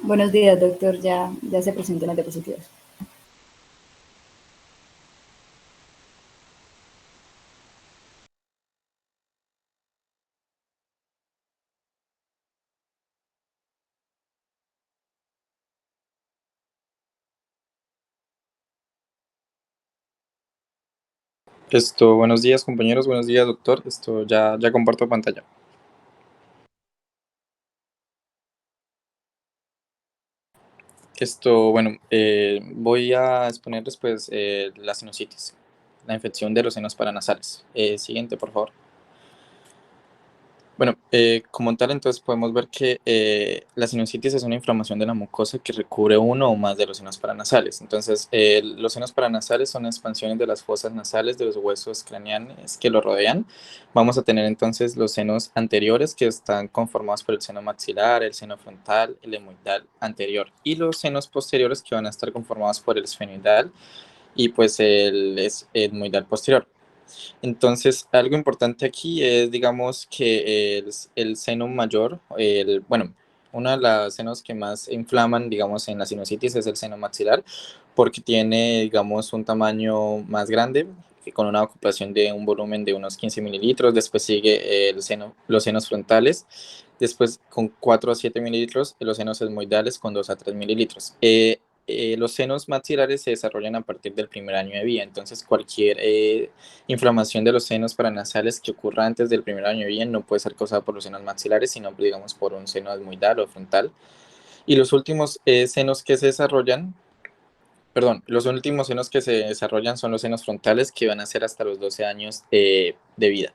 Buenos días, doctor. Ya se presentó las diapositivas. Buenos días compañeros, buenos días doctor. Ya comparto pantalla. Voy a exponerles pues la sinusitis, la infección de los senos paranasales. Siguiente, por favor. Bueno, como tal, entonces podemos ver que la sinusitis es una inflamación de la mucosa que recubre uno o más de los senos paranasales. Entonces, los senos paranasales son expansiones de las fosas nasales de los huesos craneales que lo rodean. Vamos a tener entonces los senos anteriores que están conformados por el seno maxilar, el seno frontal, el hemoidal anterior y los senos posteriores que van a estar conformados por el esfenoidal y pues el etmoidal posterior. Entonces, algo importante aquí es, digamos, que el seno mayor, uno de los senos que más inflaman, digamos, en la sinusitis es el seno maxilar, porque tiene, digamos, un tamaño más grande, con una ocupación de un volumen de unos 15 mililitros. Después sigue los senos frontales, después con 4 a 7 mililitros, los senos esmoidales con 2 a 3 mililitros. Los senos maxilares se desarrollan a partir del primer año de vida, entonces cualquier inflamación de los senos paranasales que ocurra antes del primer año de vida no puede ser causada por los senos maxilares, sino digamos por un seno esmoidal o frontal. Y los últimos senos que se desarrollan, los últimos senos que se desarrollan son los senos frontales, que van a ser hasta los 12 años de vida.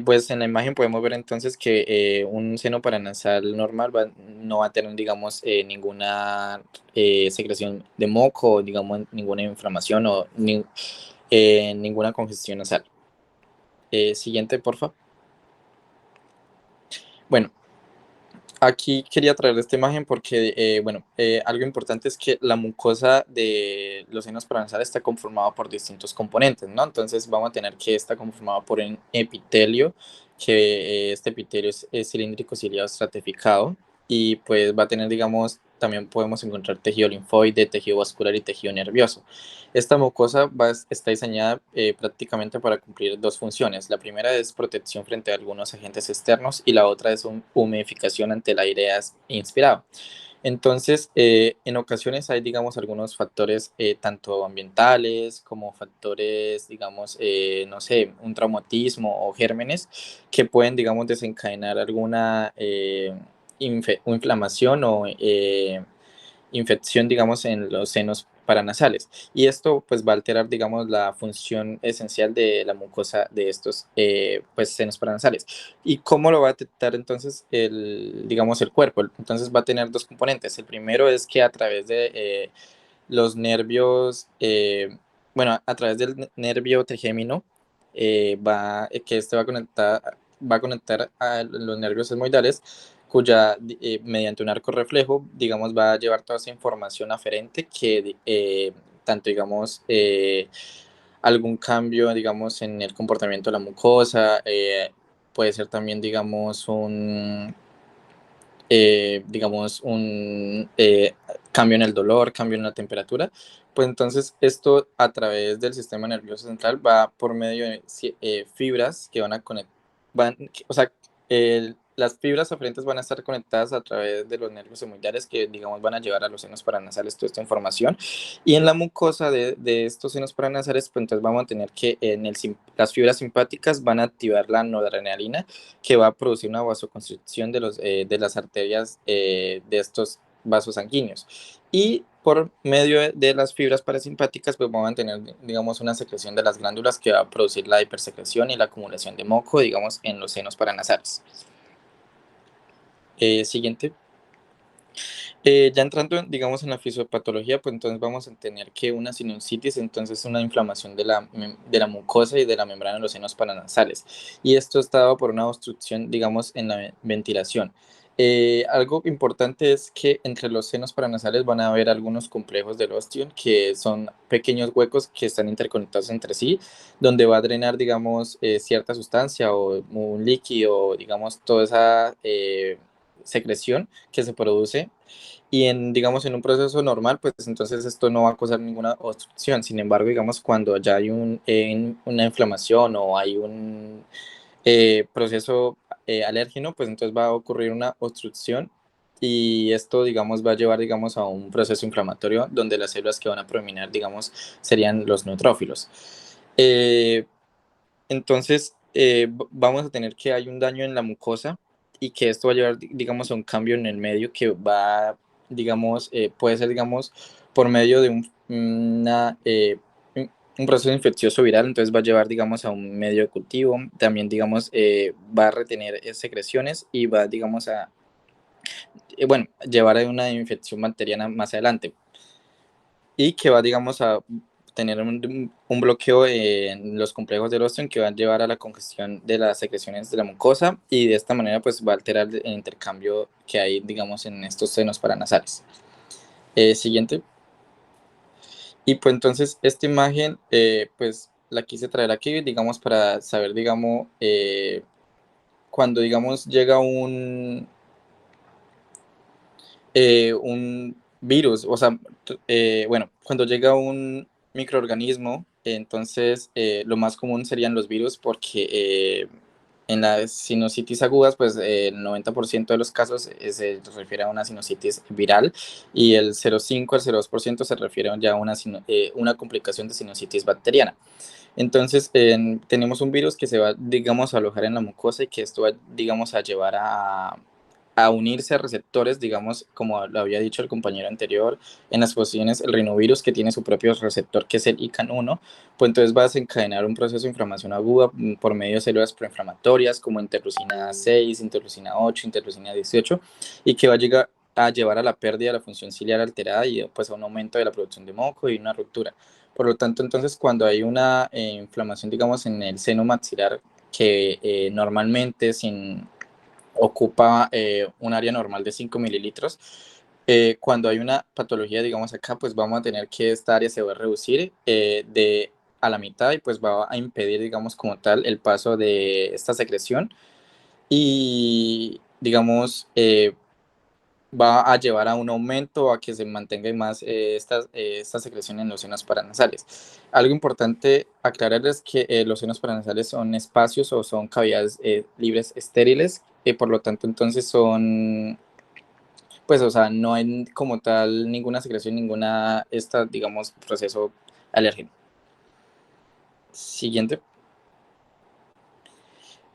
Pues en la imagen podemos ver entonces que un seno paranasal normal no va a tener, digamos, ninguna secreción de moco, digamos, ninguna inflamación o ninguna congestión nasal. Siguiente, porfa. Bueno, aquí quería traer esta imagen porque, algo importante es que la mucosa de los senos paranasales está conformada por distintos componentes, ¿no? Entonces vamos a tener que está conformada por un epitelio, que este epitelio es cilíndrico ciliado estratificado y pues va a tener, digamos, también podemos encontrar tejido linfoide, tejido vascular y tejido nervioso. Esta mucosa está diseñada prácticamente para cumplir dos funciones. La primera es protección frente a algunos agentes externos y la otra es humidificación ante el aire inspirado. Entonces, en ocasiones hay, digamos, algunos factores tanto ambientales como factores, digamos, no sé, un traumatismo o gérmenes que pueden, digamos, desencadenar alguna inflamación o infección, digamos, en los senos paranasales. Y esto pues va a alterar, digamos, la función esencial de la mucosa de estos pues senos paranasales. ¿Y cómo lo va a detectar entonces digamos, el cuerpo? Entonces va a tener dos componentes. El primero es que a través de los nervios, a través del nervio trigémino, que este va a conectar a los nervios esmoidales, cuya, mediante un arco reflejo, digamos, va a llevar toda esa información aferente que tanto, digamos, algún cambio, digamos, en el comportamiento de la mucosa, puede ser también, digamos, un cambio en el dolor, cambio en la temperatura, pues entonces esto a través del sistema nervioso central va por medio de fibras que van a conectar, o sea, las fibras aferentes van a estar conectadas a través de los nervios hemorroidales que, digamos, van a llevar a los senos paranasales toda esta información. Y en la mucosa de estos senos paranasales, pues entonces vamos a tener que las fibras simpáticas van a activar la noradrenalina, que va a producir una vasoconstricción de las arterias de estos vasos sanguíneos. Y por medio de las fibras parasimpáticas, pues vamos a tener, digamos, una secreción de las glándulas que va a producir la hipersecreción y la acumulación de moco, digamos, en los senos paranasales. Siguiente. Ya entrando, digamos, en la fisiopatología, pues entonces vamos a tener que una sinusitis, entonces una inflamación de la mucosa y de la membrana de los senos paranasales. Y esto está dado por una obstrucción, digamos, en la ventilación. Algo importante es que entre los senos paranasales van a haber algunos complejos del ostión, que son pequeños huecos que están interconectados entre sí, donde va a drenar, digamos, cierta sustancia o un líquido, digamos, toda esa secreción que se produce y digamos, en un proceso normal, pues entonces esto no va a causar ninguna obstrucción. Sin embargo, digamos, cuando ya hay una inflamación o hay un proceso alérgeno, pues entonces va a ocurrir una obstrucción y esto, digamos, va a llevar, digamos, a un proceso inflamatorio donde las células que van a predominar, digamos, serían los neutrófilos. Entonces, vamos a tener que hay un daño en la mucosa y que esto va a llevar, digamos, a un cambio en el medio que va, digamos, puede ser, digamos, por medio de un proceso infeccioso viral, entonces va a llevar, digamos, a un medio de cultivo, también, digamos, va a retener secreciones y va, digamos, bueno, llevar a una infección bacteriana más adelante y que va, digamos, a tener un bloqueo en los complejos del osteo que va a llevar a la congestión de las secreciones de la mucosa y de esta manera pues va a alterar el intercambio que hay, digamos, en estos senos paranasales. Siguiente. Y pues entonces esta imagen pues la quise traer aquí, digamos, para saber, digamos, cuando, digamos, llega un virus, o sea, bueno, cuando llega un microorganismo, entonces lo más común serían los virus porque en las sinusitis agudas, pues el 90% de los casos se refiere a una sinusitis viral y el 0,5 al 0,2% se refiere ya a una complicación de sinusitis bacteriana. Entonces, tenemos un virus que se va, digamos, a alojar en la mucosa y que esto va, digamos, a llevar a unirse a receptores, digamos, como lo había dicho el compañero anterior, en las posiciones, el rinovirus que tiene su propio receptor, que es el ICANN1, pues entonces va a desencadenar un proceso de inflamación aguda por medio de células proinflamatorias como interleucina 6, interleucina 8, interleucina 18, y que va a llevar a la pérdida de la función ciliar alterada y pues a un aumento de la producción de moco y una ruptura. Por lo tanto, entonces, cuando hay una inflamación, digamos, en el seno maxilar, que normalmente ocupa un área normal de 5 mililitros, cuando hay una patología, digamos acá, pues vamos a tener que esta área se va a reducir a la mitad y pues va a impedir, digamos, como tal, el paso de esta secreción y, digamos, va a llevar a un aumento, a que se mantenga más esta secreción en los senos paranasales. Algo importante aclarar es que los senos paranasales son espacios o son cavidades libres estériles, y por lo tanto entonces son, pues, o sea, no hay como tal ninguna secreción, digamos, proceso alérgeno. Siguiente.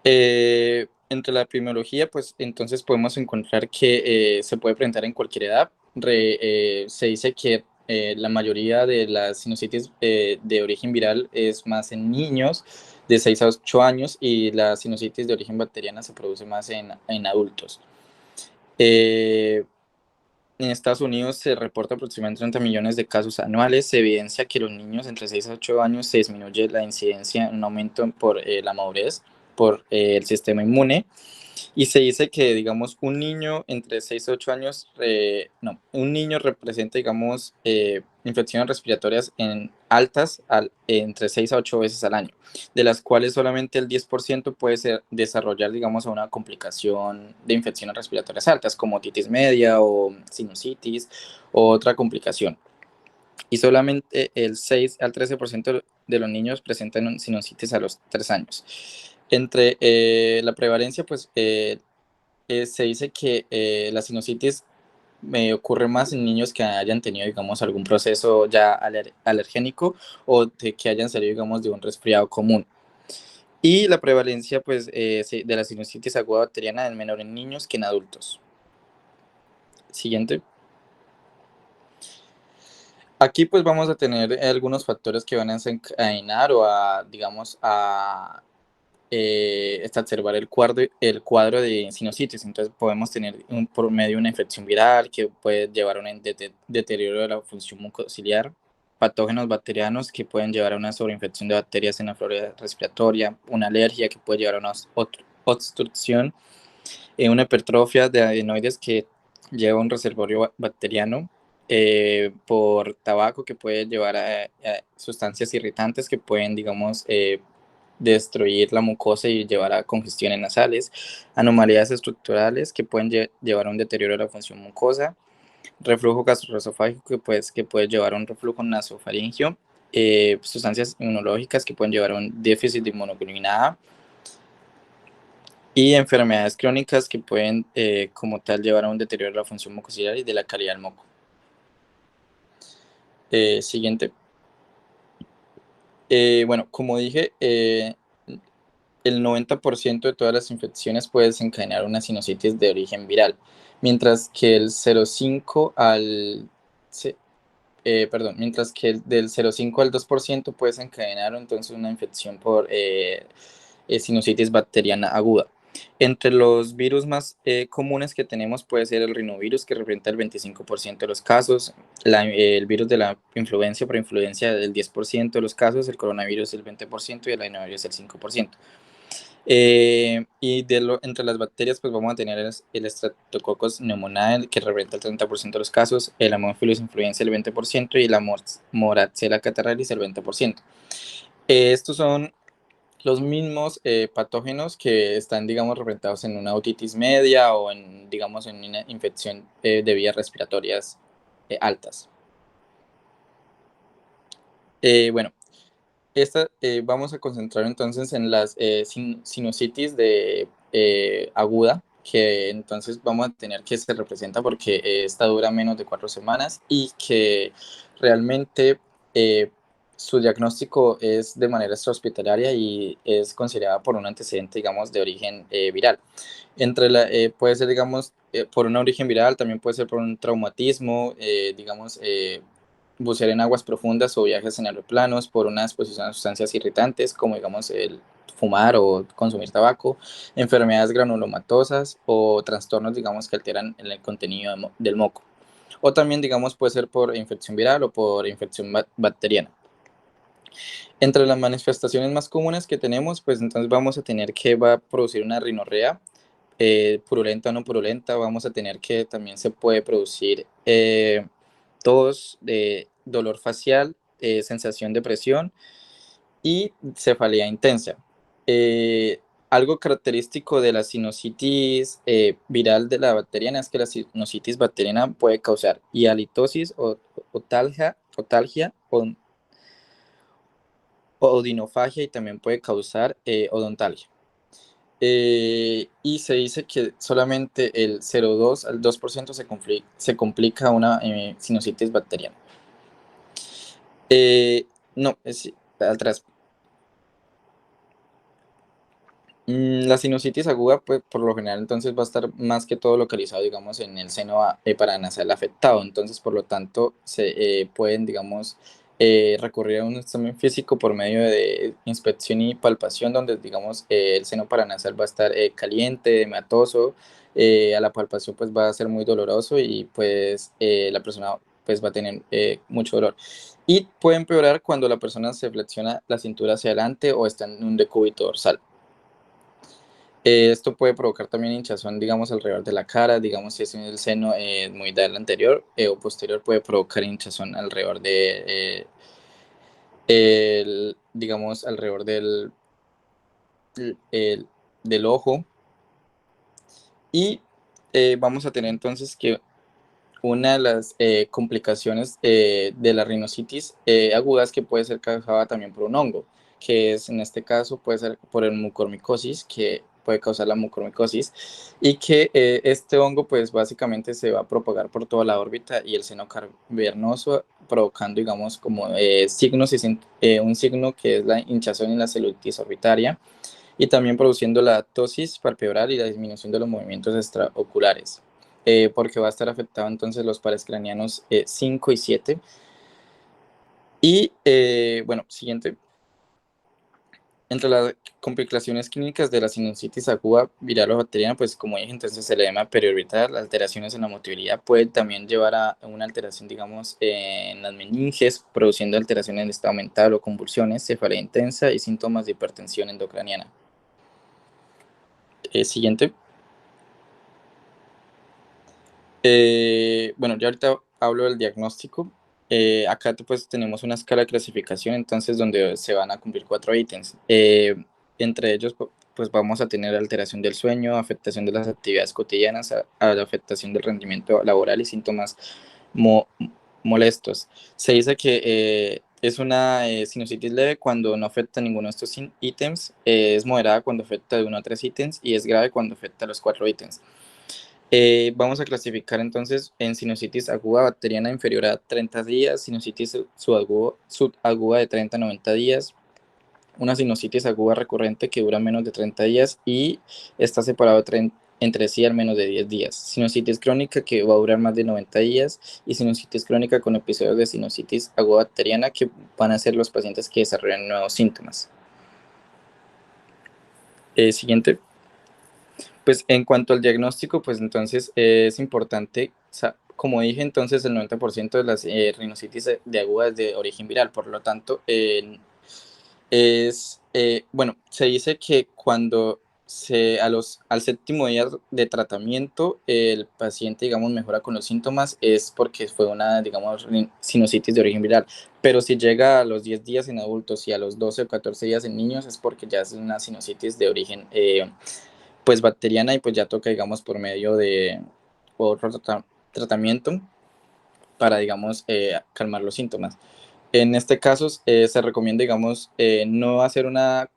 Entre la epidemiología, pues entonces podemos encontrar que se puede presentar en cualquier edad. Se dice que la mayoría de las sinusitis de origen viral es más en niños de 6 a 8 años y la sinusitis de origen bacteriana se produce más en adultos. En Estados Unidos se reporta aproximadamente 30 millones de casos anuales. Se evidencia que los niños entre 6 a 8 años se disminuye la incidencia en un aumento por la madurez, por el sistema inmune. Y se dice que, digamos, un niño entre 6 a 8 años, no, un niño representa, digamos, infecciones respiratorias altas entre 6 a 8 veces al año, de las cuales solamente el 10% puede desarrollar, digamos, una complicación de infecciones respiratorias altas, como otitis media o sinusitis o otra complicación. Y solamente el 6 al 13% de los niños presentan sinusitis a los 3 años. Entre la prevalencia, pues se dice que la sinusitis me ocurre más en niños que hayan tenido, digamos, algún proceso ya alergénico o que hayan salido, digamos, de un resfriado común. Y la prevalencia, pues, de la sinusitis aguda bacteriana es menor en niños que en adultos. Siguiente. Aquí, pues, vamos a tener algunos factores que van a desencadenar o digamos, exacerbar el cuadro de sinusitis. Entonces podemos tener por medio una infección viral que puede llevar a un deterioro de la función mucociliar, patógenos bacterianos que pueden llevar a una sobreinfección de bacterias en la flora respiratoria, una alergia que puede llevar a una obstrucción, una hipertrofia de adenoides que lleva a un reservorio bacteriano, por tabaco que puede llevar a sustancias irritantes que pueden, digamos, destruir la mucosa y llevar a congestiones nasales, anomalías estructurales que pueden llevar a un deterioro de la función mucosa, reflujo gastroesofágico que puede llevar a un reflujo nasofaringio, sustancias inmunológicas que pueden llevar a un déficit de inmunoglobulina A, y enfermedades crónicas que pueden como tal llevar a un deterioro de la función mucosal y de la calidad del moco. Siguiente. Bueno, como dije, el 90% de todas las infecciones puede desencadenar una sinusitis de origen viral, mientras que el 0,5 al mientras que del 0,5 al 2% puede desencadenar entonces una infección por sinusitis bacteriana aguda. Entre los virus más comunes que tenemos puede ser el rinovirus, que representa el 25% de los casos, el virus de la influencia por influencia del 10% de los casos, el coronavirus el 20% y el adenovirus el 5%. Entre las bacterias, pues vamos a tener el Streptococcus pneumoniae, que representa el 30% de los casos, el Haemophilus influenzae el 20% y la Moraxella catarrhalis el 20%. Estos son los mismos patógenos que están, digamos, representados en una otitis media o en, digamos, en una infección de vías respiratorias altas. Bueno, vamos a concentrar entonces en las sinusitis aguda, que entonces vamos a tener que se representa porque esta dura menos de 4 semanas y que realmente su diagnóstico es de manera extrahospitalaria y es considerada por un antecedente, digamos, de origen viral. Puede ser, digamos, por un origen viral, también puede ser por un traumatismo, digamos, bucear en aguas profundas o viajes en aeroplanos, por una exposición a sustancias irritantes, como digamos el fumar o consumir tabaco, enfermedades granulomatosas o trastornos, digamos, que alteran el contenido del moco. O también, digamos, puede ser por infección viral o por infección bacteriana. Entre las manifestaciones más comunes que tenemos, pues entonces vamos a tener que va a producir una rinorrea, purulenta o no purulenta, vamos a tener que también se puede producir tos, dolor facial, sensación de presión y cefalea intensa. Algo característico de la sinusitis viral de la bacteriana es que la sinusitis bacteriana puede causar hialitosis o otalgia o odinofagia y también puede causar odontalgia. Y se dice que solamente el 0,2 al 2% se complica una sinusitis bacteriana. No, es atrás. La sinusitis aguda, pues por lo general entonces va a estar más que todo localizado, digamos, en el seno paranasal afectado. Entonces, por lo tanto, se pueden, digamos, recurrir a un examen físico por medio de inspección y palpación, donde, digamos, el seno paranasal va a estar caliente, hematoso, a la palpación pues va a ser muy doloroso y pues la persona pues va a tener mucho dolor. Y puede empeorar cuando la persona se flexiona la cintura hacia adelante o está en un decúbito dorsal. Esto puede provocar también hinchazón, digamos, alrededor de la cara, digamos, si es en el seno muy del anterior o posterior, puede provocar hinchazón alrededor digamos, alrededor del ojo. Y vamos a tener entonces que una de las complicaciones de la rinocetis agudas que puede ser causada también por un hongo, que es en este caso puede ser por el mucormicosis, que puede causar la mucormicosis, y que este hongo pues básicamente se va a propagar por toda la órbita y el seno cavernoso, provocando digamos como signos un signo que es la hinchazón y la celulitis orbitaria, y también produciendo la ptosis palpebral y la disminución de los movimientos extraoculares, porque va a estar afectado entonces los pares craneanos 5 y 7. Y bueno, siguiente. Entre las complicaciones clínicas de la sinusitis aguda viral o bacteriana, pues como dije, entonces el edema periorbital, alteraciones en la motilidad, puede también llevar a una alteración, digamos, en las meninges, produciendo alteraciones en el estado mental o convulsiones, cefalea intensa y síntomas de hipertensión endocraniana. Siguiente. Bueno, ya ahorita hablo del diagnóstico. Acá pues tenemos una escala de clasificación, entonces donde se van a cumplir 4 ítems. Entre ellos pues vamos a tener alteración del sueño, afectación de las actividades cotidianas, a la afectación del rendimiento laboral y síntomas mo- molestos. Se dice que es una sinusitis leve cuando no afecta ninguno de estos ítems, es moderada cuando afecta de 1 a 3 ítems y es grave cuando afecta los 4 ítems. Vamos a clasificar entonces en sinusitis aguda bacteriana inferior a 30 días, sinusitis subaguda de 30 a 90 días, una sinusitis aguda recurrente que dura menos de 30 días y está separado entre sí al menos de 10 días, sinusitis crónica que va a durar más de 90 días y sinusitis crónica con episodios de sinusitis aguda bacteriana que van a ser los pacientes que desarrollan nuevos síntomas. Siguiente. Pues en cuanto al diagnóstico, pues entonces es importante, como dije, entonces el 90% de las rinocerontes de aguda es de origen viral, por lo tanto, bueno, se dice que cuando al séptimo día de tratamiento el paciente, digamos, mejora con los síntomas, es porque fue una, digamos, sinusitis de origen viral, pero si llega a los 10 días en adultos y a los 12 o 14 días en niños es porque ya es una sinusitis de origen pues bacteriana y pues ya toca, digamos, por medio de otro tratamiento para, digamos, calmar los síntomas. En este caso se recomienda, digamos, no hacer una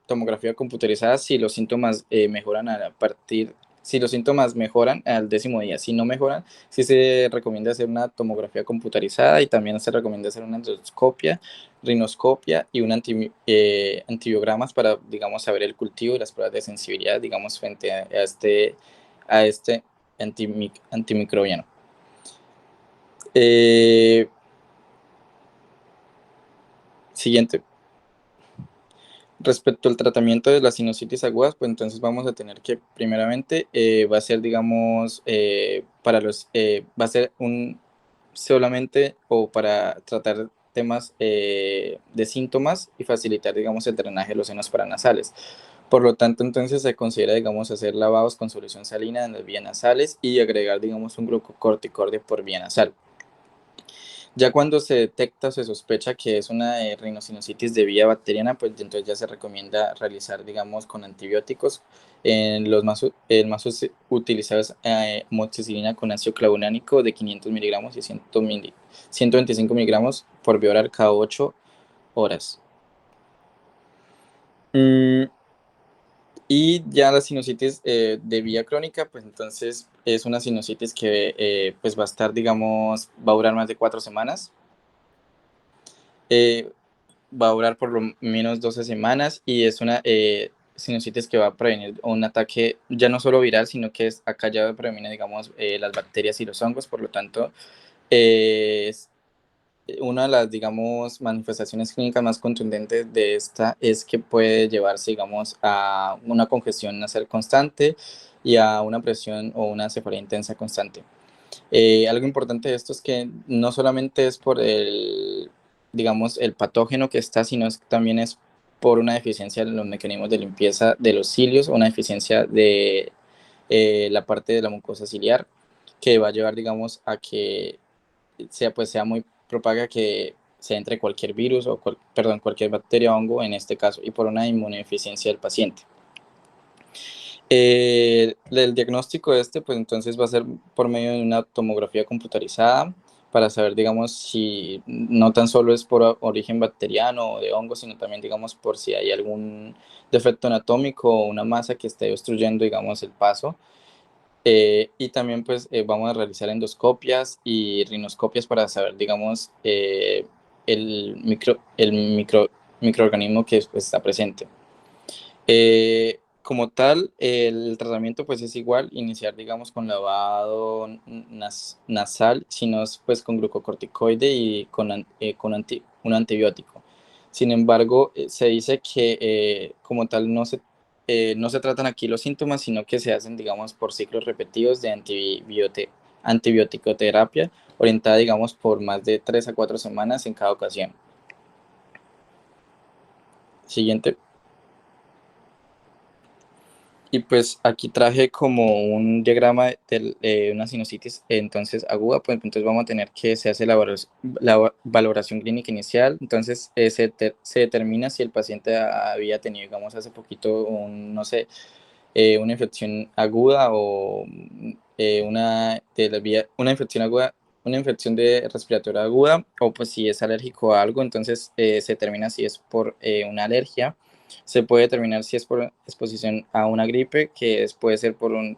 tomografía computarizada si los síntomas mejoran si los síntomas mejoran al 10.º día. Si no mejoran, sí se recomienda hacer una tomografía computarizada y también se recomienda hacer una endoscopia, rinoscopia y un antibiogramas para, digamos, saber el cultivo y las pruebas de sensibilidad, digamos, frente a este antimicrobiano. Siguiente. Respecto al tratamiento de las sinusitis agudas, pues entonces vamos a tener que primeramente va a ser, digamos, va a ser solamente o para tratar temas de síntomas y facilitar, digamos, el drenaje de los senos paranasales. Por lo tanto, entonces se considera, digamos, hacer lavados con solución salina en las vías nasales y agregar, digamos, un glucocorticoide por vía nasal. Ya cuando se detecta o se sospecha que es una rinosinusitis de vía bacteriana, pues entonces ya se recomienda realizar, digamos, con antibióticos. El más utilizado es amoxicilina con ácido clavulánico de 500 miligramos y 125 miligramos por vía oral cada 8 horas. Y ya la sinusitis de vía crónica, pues entonces es una sinusitis que pues va a estar, digamos, va a durar más de 4 semanas. Va a durar por lo menos 12 semanas y es una sinusitis que va a prevenir un ataque ya no solo viral, sino que acá ya previene, digamos, las bacterias y los hongos, por lo tanto, es una de las, digamos, manifestaciones clínicas más contundentes de esta es que puede llevarse, digamos, a una congestión nasal constante y a una presión o una cefalea intensa constante. Algo importante de esto es que no solamente es por digamos, el patógeno que está, sino también es por una deficiencia en los mecanismos de limpieza de los cilios o una deficiencia de la parte de la mucosa ciliar que va a llevar, digamos, a que sea muy propaga que se entre cualquier virus o, perdón, cualquier bacteria o hongo en este caso y por una inmunodeficiencia del paciente. El diagnóstico de pues entonces va a ser por medio de una tomografía computarizada para saber, digamos, si no tan solo es por origen bacteriano o de hongo, sino también, digamos, por si hay algún defecto anatómico o una masa que esté obstruyendo, digamos, el paso. Y también, pues, vamos a realizar endoscopias y rinoscopias para saber, digamos, el microorganismo que pues, está presente. Como tal, el tratamiento pues es igual, iniciar digamos con lavado nasal, sino pues con glucocorticoide y con un antibiótico. Sin embargo, se dice que como tal no se tratan aquí los síntomas, sino que se hacen digamos por ciclos repetidos de antibiótico-terapia orientada digamos por más de 3 a 4 semanas en cada ocasión. Siguiente. Y pues aquí traje como un diagrama de una sinusitis entonces aguda, pues entonces vamos a tener que se hace la valoración clínica inicial, entonces se determina si el paciente había tenido, digamos, hace poquito no sé, una infección aguda o una infección aguda, una infección de respiratoria aguda, o pues si es alérgico a algo, entonces se determina si es por una alergia. Se puede determinar si es por exposición a una gripe, puede ser por un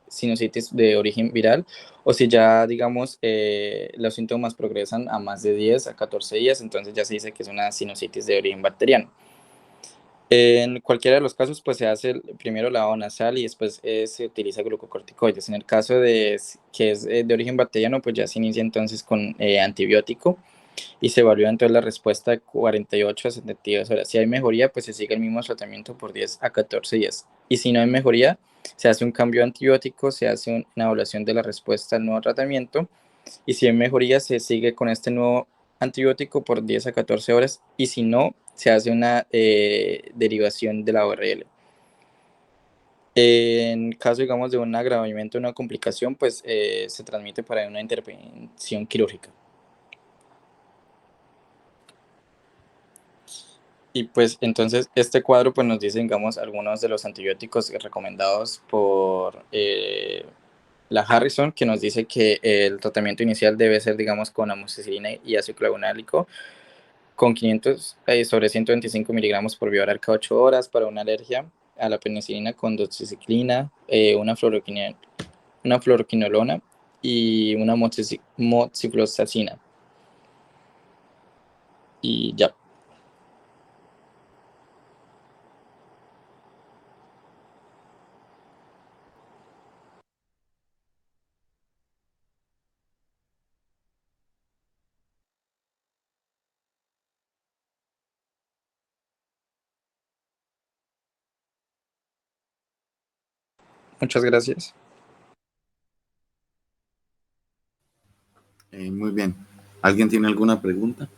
sinusitis de origen viral, o si ya, digamos, los síntomas progresan a más de 10 a 14 días, entonces ya se dice que es una sinusitis de origen bacteriano. En cualquiera de los casos, pues se hace primero lavado nasal y después se utiliza glucocorticoides. En el caso que es de origen bacteriano, pues ya se inicia entonces con antibiótico y se evalúa entonces la respuesta de 48 a 72 horas. Si hay mejoría, pues se sigue el mismo tratamiento por 10 a 14 días. Y si no hay mejoría, se hace un cambio de antibiótico, se hace una evaluación de la respuesta al nuevo tratamiento y si hay mejoría, se sigue con este nuevo antibiótico por 10 a 14 horas y si no, se hace una derivación de la ORL. En caso, digamos, de un agravamiento, una complicación, pues se transmite para una intervención quirúrgica. Y pues entonces este cuadro pues nos dice, digamos, algunos de los antibióticos recomendados por la Harrison, que nos dice que el tratamiento inicial debe ser, digamos, con amoxicilina y ácido clavulánico con 500 sobre 125 miligramos por vía oral cada 8 horas para una alergia a la penicilina con doxiciclina, una fluoroquinolona y una moxifloxacina. Y ya. Muchas gracias. Muy bien. ¿Alguien tiene alguna pregunta?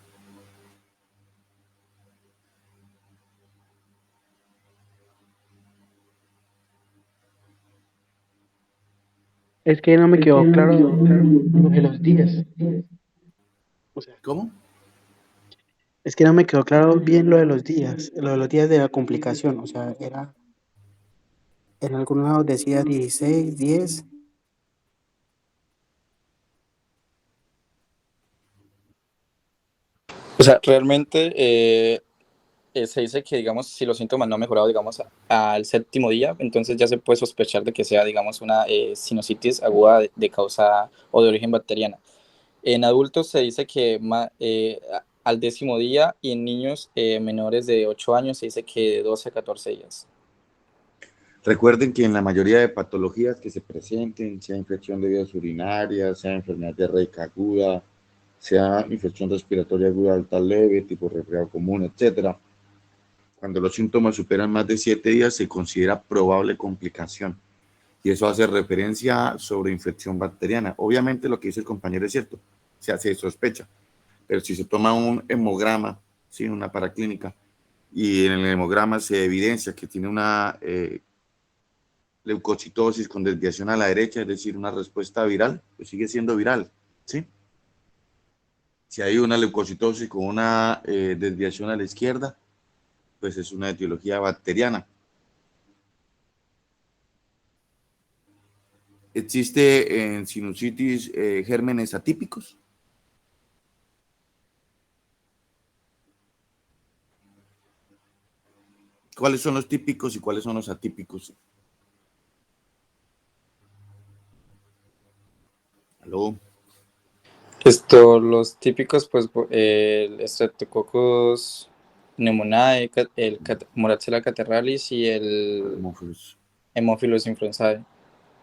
Es que no me quedó claro lo de los días. O sea, ¿Cómo? es que no me quedó claro bien lo de los días de la complicación. O sea, en algún lado decía 16, 10. O sea, realmente se dice que, digamos, si los síntomas no han mejorado, digamos, al séptimo día, entonces ya se puede sospechar de que sea, digamos, una sinusitis aguda de causa o de origen bacteriana. En adultos se dice que al décimo día y en niños menores de 8 años se dice que de 12 a 14 días. Recuerden que en la mayoría de patologías que se presenten, sea infección de vías urinarias, sea enfermedad diarreica aguda, sea infección respiratoria aguda alta leve, tipo resfriado común, etcétera, cuando los síntomas superan más de 7 días se considera probable complicación. Y eso hace referencia sobre infección bacteriana. Obviamente lo que dice el compañero es cierto, se hace sospecha, pero si se toma un hemograma, ¿sí? Una paraclínica, y en el hemograma se evidencia que tiene una leucocitosis con desviación a la derecha, es decir, una respuesta viral, pues sigue siendo viral, ¿sí? Si hay una leucocitosis con una desviación a la izquierda, pues es una etiología bacteriana. ¿Existe en sinusitis gérmenes atípicos? ¿Cuáles son los típicos y cuáles son los atípicos? ¿Aló? Los típicos, pues, el Streptococcus pneumoniae, el Moraxella catarrhalis y el Hemófilos. Haemophilus influenzae.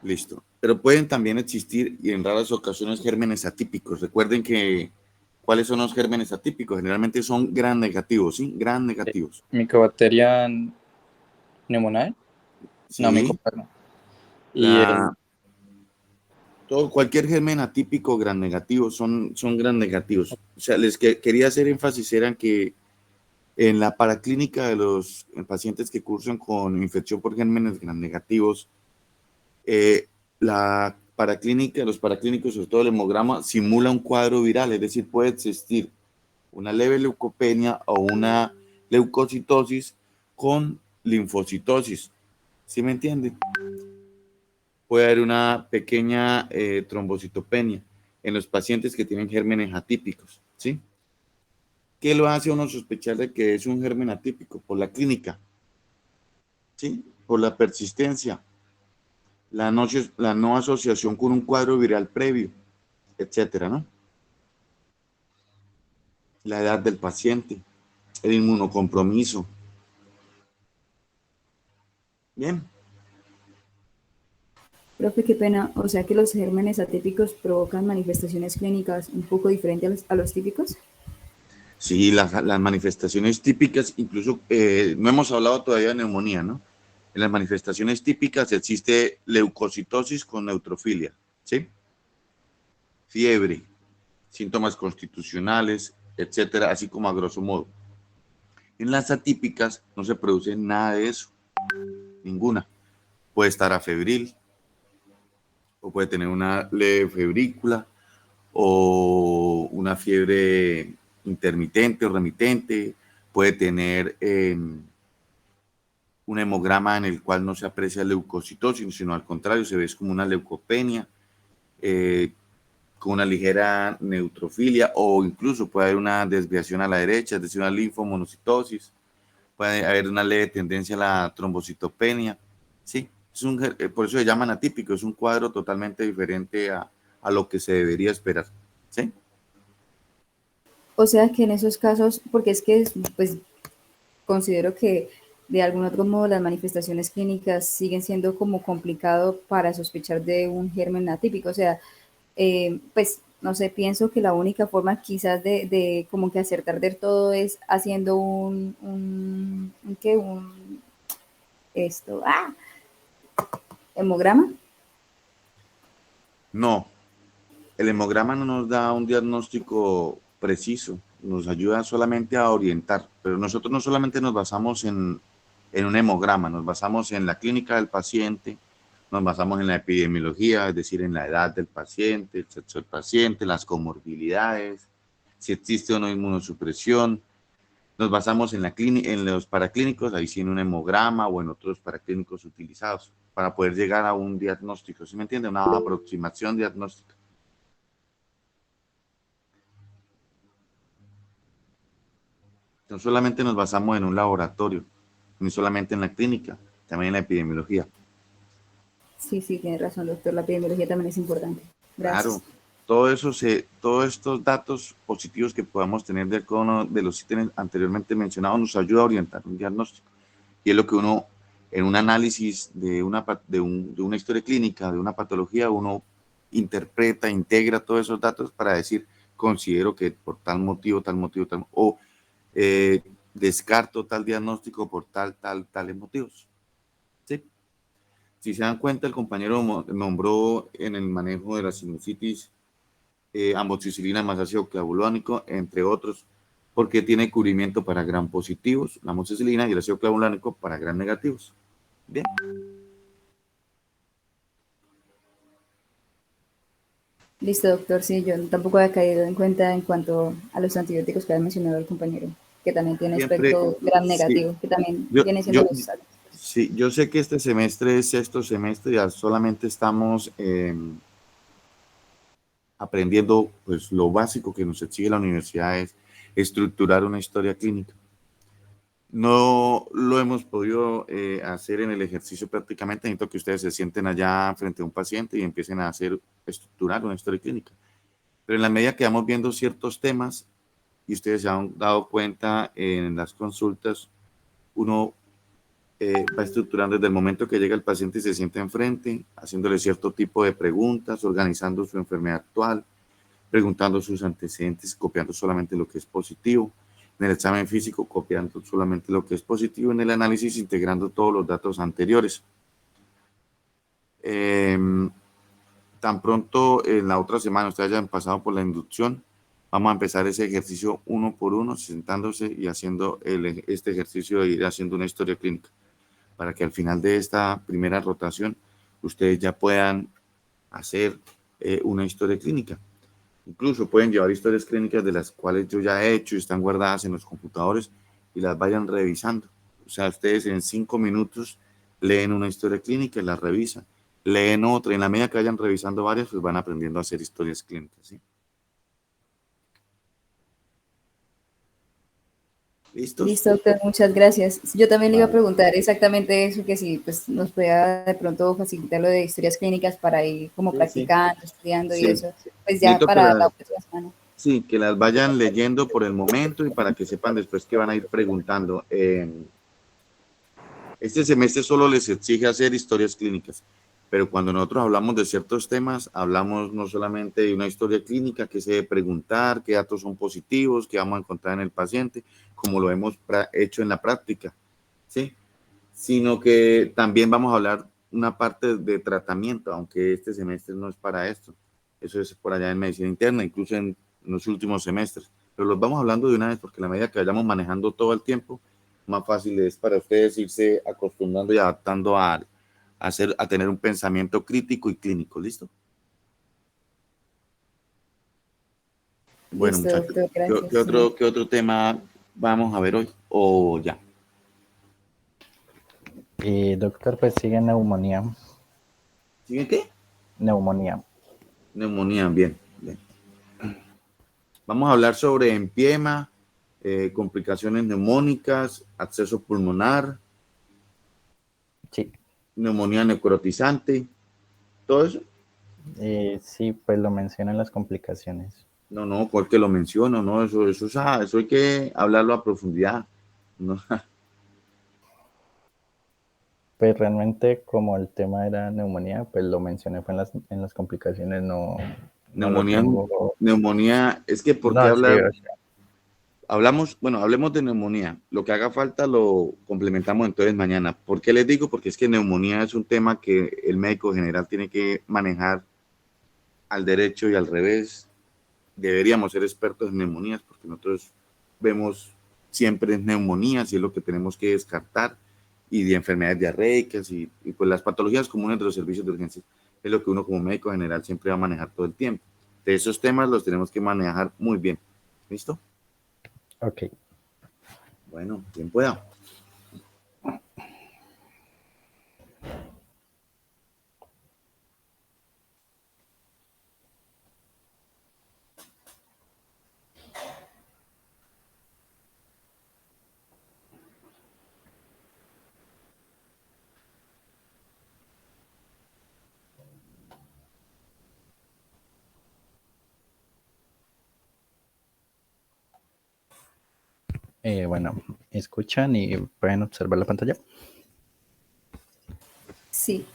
Listo. Pero pueden también existir y en raras ocasiones gérmenes atípicos. Recuerden que, ¿cuáles son los gérmenes atípicos? Generalmente son gram negativos, ¿sí? Gram negativos. Mycobacteria pneumoniae, no, Sí. Mycobacter no. Y el Cualquier germen atípico gram negativo son gram negativos. O sea, quería hacer énfasis eran que En la paraclínica de los pacientes que cursan con infección por gérmenes gram negativos, la paraclínica, los paraclínicos, sobre todo el hemograma, simula un cuadro viral, es decir, puede existir una leve leucopenia o una leucocitosis con linfocitosis. ¿Sí me entienden? Puede haber una pequeña trombocitopenia en los pacientes que tienen gérmenes atípicos, ¿sí? ¿Qué lo hace a uno sospechar de que es un germen atípico? Por la clínica, ¿sí? Por la persistencia, la no asociación con un cuadro viral previo, etcétera, ¿no? La edad del paciente, el inmunocompromiso. Bien. Profe, qué pena. O sea que los gérmenes atípicos provocan manifestaciones clínicas un poco diferentes a los típicos. Sí, las manifestaciones típicas, incluso no hemos hablado todavía de neumonía, ¿no? En las manifestaciones típicas existe leucocitosis con neutrofilia, ¿sí? Fiebre, síntomas constitucionales, etcétera, así como a grosso modo. En las atípicas no se produce nada de eso, ninguna. Puede estar afebril, o puede tener una leve febrícula, o una fiebre intermitente o remitente, puede tener un hemograma en el cual no se aprecia leucocitosis, sino al contrario, se ve como una leucopenia, eh, con una ligera neutrofilia, o incluso puede haber una desviación a la derecha, es decir, una linfomonocitosis, puede haber una leve tendencia a la trombocitopenia, ¿sí? Por eso se llaman atípico, es un cuadro totalmente diferente a lo que se debería esperar, ¿sí? O sea que en esos casos, porque es que pues considero que de algún otro modo las manifestaciones clínicas siguen siendo como complicado para sospechar de un germen atípico. O sea, pues no sé, pienso que la única forma quizás de como que acertar del todo es haciendo ¿qué? Esto, hemograma. No, el hemograma no nos da un diagnóstico preciso, nos ayuda solamente a orientar, pero nosotros no solamente nos basamos en un hemograma, nos basamos en la clínica del paciente, nos basamos en la epidemiología, es decir, en la edad del paciente, el sexo del paciente, las comorbilidades, si existe o no inmunosupresión. Nos basamos en los paraclínicos, ahí sí en un hemograma o en otros paraclínicos utilizados para poder llegar a un diagnóstico, ¿sí me entiende? Una aproximación diagnóstica. No solamente nos basamos en un laboratorio, ni solamente en la clínica, también en la epidemiología. Sí, sí, tiene razón, doctor. La epidemiología también es importante. Claro, Gracias. todos estos datos positivos que podamos tener de cada uno de los ítems anteriormente mencionados nos ayuda a orientar un diagnóstico. Y es lo que uno, en un análisis de una historia clínica, de una patología, uno interpreta, integra todos esos datos para decir, considero que por tal motivo, o descarto tal diagnóstico por tales motivos. ¿Sí? Si se dan cuenta, el compañero nombró en el manejo de la sinusitis amoxicilina más ácido clavulánico, entre otros, porque tiene cubrimiento para gram positivos, la amoxicilina, y el ácido clavulánico para gram negativos. Bien. Listo, doctor. Sí, yo tampoco había caído en cuenta en cuanto a los antibióticos que había mencionado el compañero, que también tiene Siempre, espectro gram sí, negativo, que también yo, viene siendo yo, los sí, yo sé que este semestre es sexto semestre, ya solamente estamos aprendiendo pues lo básico que nos exige la universidad es estructurar una historia clínica. No lo hemos podido hacer en el ejercicio prácticamente. Necesito que ustedes se sienten allá frente a un paciente y empiecen a estructurar una historia clínica. Pero en la medida que vamos viendo ciertos temas y ustedes se han dado cuenta en las consultas, uno va estructurando desde el momento que llega el paciente y se siente enfrente, haciéndole cierto tipo de preguntas, organizando su enfermedad actual, preguntando sus antecedentes, copiando solamente lo que es positivo. En el examen físico, copiando solamente lo que es positivo. En el análisis, integrando todos los datos anteriores. Tan pronto en la otra semana ustedes hayan pasado por la inducción, Vamos a empezar ese ejercicio uno por uno, sentándose y haciendo este ejercicio de ir haciendo una historia clínica, para que al final de esta primera rotación ustedes ya puedan hacer una historia clínica. Incluso pueden llevar historias clínicas de las cuales yo ya he hecho y están guardadas en los computadores y las vayan revisando. O sea, ustedes en 5 minutos leen una historia clínica y la revisan. Leen otra. En la medida que vayan revisando varias, pues van aprendiendo a hacer historias clínicas, ¿sí? ¿Listos? Listo, doctor, muchas gracias. Yo también le iba a Vale. preguntar exactamente eso, que si pues, nos pueda de pronto facilitar lo de historias clínicas para ir como Sí, sí. practicando, estudiando y Sí. eso, pues ya Necesito que para la las, próxima semana. sí, que las vayan leyendo por el momento y para que sepan después que van a ir preguntando. Este semestre solo les exige hacer historias clínicas, pero cuando nosotros hablamos de ciertos temas, hablamos no solamente de una historia clínica que se debe preguntar, qué datos son positivos, qué vamos a encontrar en el paciente, como lo hemos hecho en la práctica, ¿sí? Sino que también vamos a hablar una parte de tratamiento, aunque este semestre no es para esto. Eso es por allá en medicina interna, incluso en los últimos semestres. Pero los vamos hablando de una vez porque a la medida que vayamos manejando todo el tiempo, más fácil es para ustedes irse acostumbrando y adaptando a tener un pensamiento crítico y clínico. ¿Listo? Bueno, Listo, muchachos, doctor, gracias. qué otro tema vamos a ver hoy? ¿O ya? Doctor, pues sigue neumonía. ¿Sigue qué? Neumonía. Neumonía, bien, bien. Vamos a hablar sobre empiema, complicaciones neumónicas, acceso pulmonar, Sí. neumonía necrotizante, todo eso. Sí, pues lo mencionan las complicaciones. No, no, porque lo menciono, no, eso hay que hablarlo a profundidad. No. Pues realmente como el tema era neumonía, pues lo mencioné fue en las complicaciones, no lo Neumonía, tengo. neumonía, es que ¿por qué No, sí, hablar? o sea, Hablamos, bueno, hablemos de neumonía. Lo que haga falta lo complementamos entonces mañana. ¿Por qué les digo? Porque es que neumonía es un tema que el médico general tiene que manejar al derecho y al revés. Deberíamos ser expertos en neumonías porque nosotros vemos siempre neumonías y es lo que tenemos que descartar y de enfermedades diarreicas y pues las patologías comunes de los servicios de urgencia es lo que uno como médico general siempre va a manejar todo el tiempo. De esos temas los tenemos que manejar muy bien. ¿Listo? ok. Bueno, bien pueda. Bueno, escuchan y pueden observar la pantalla. Sí,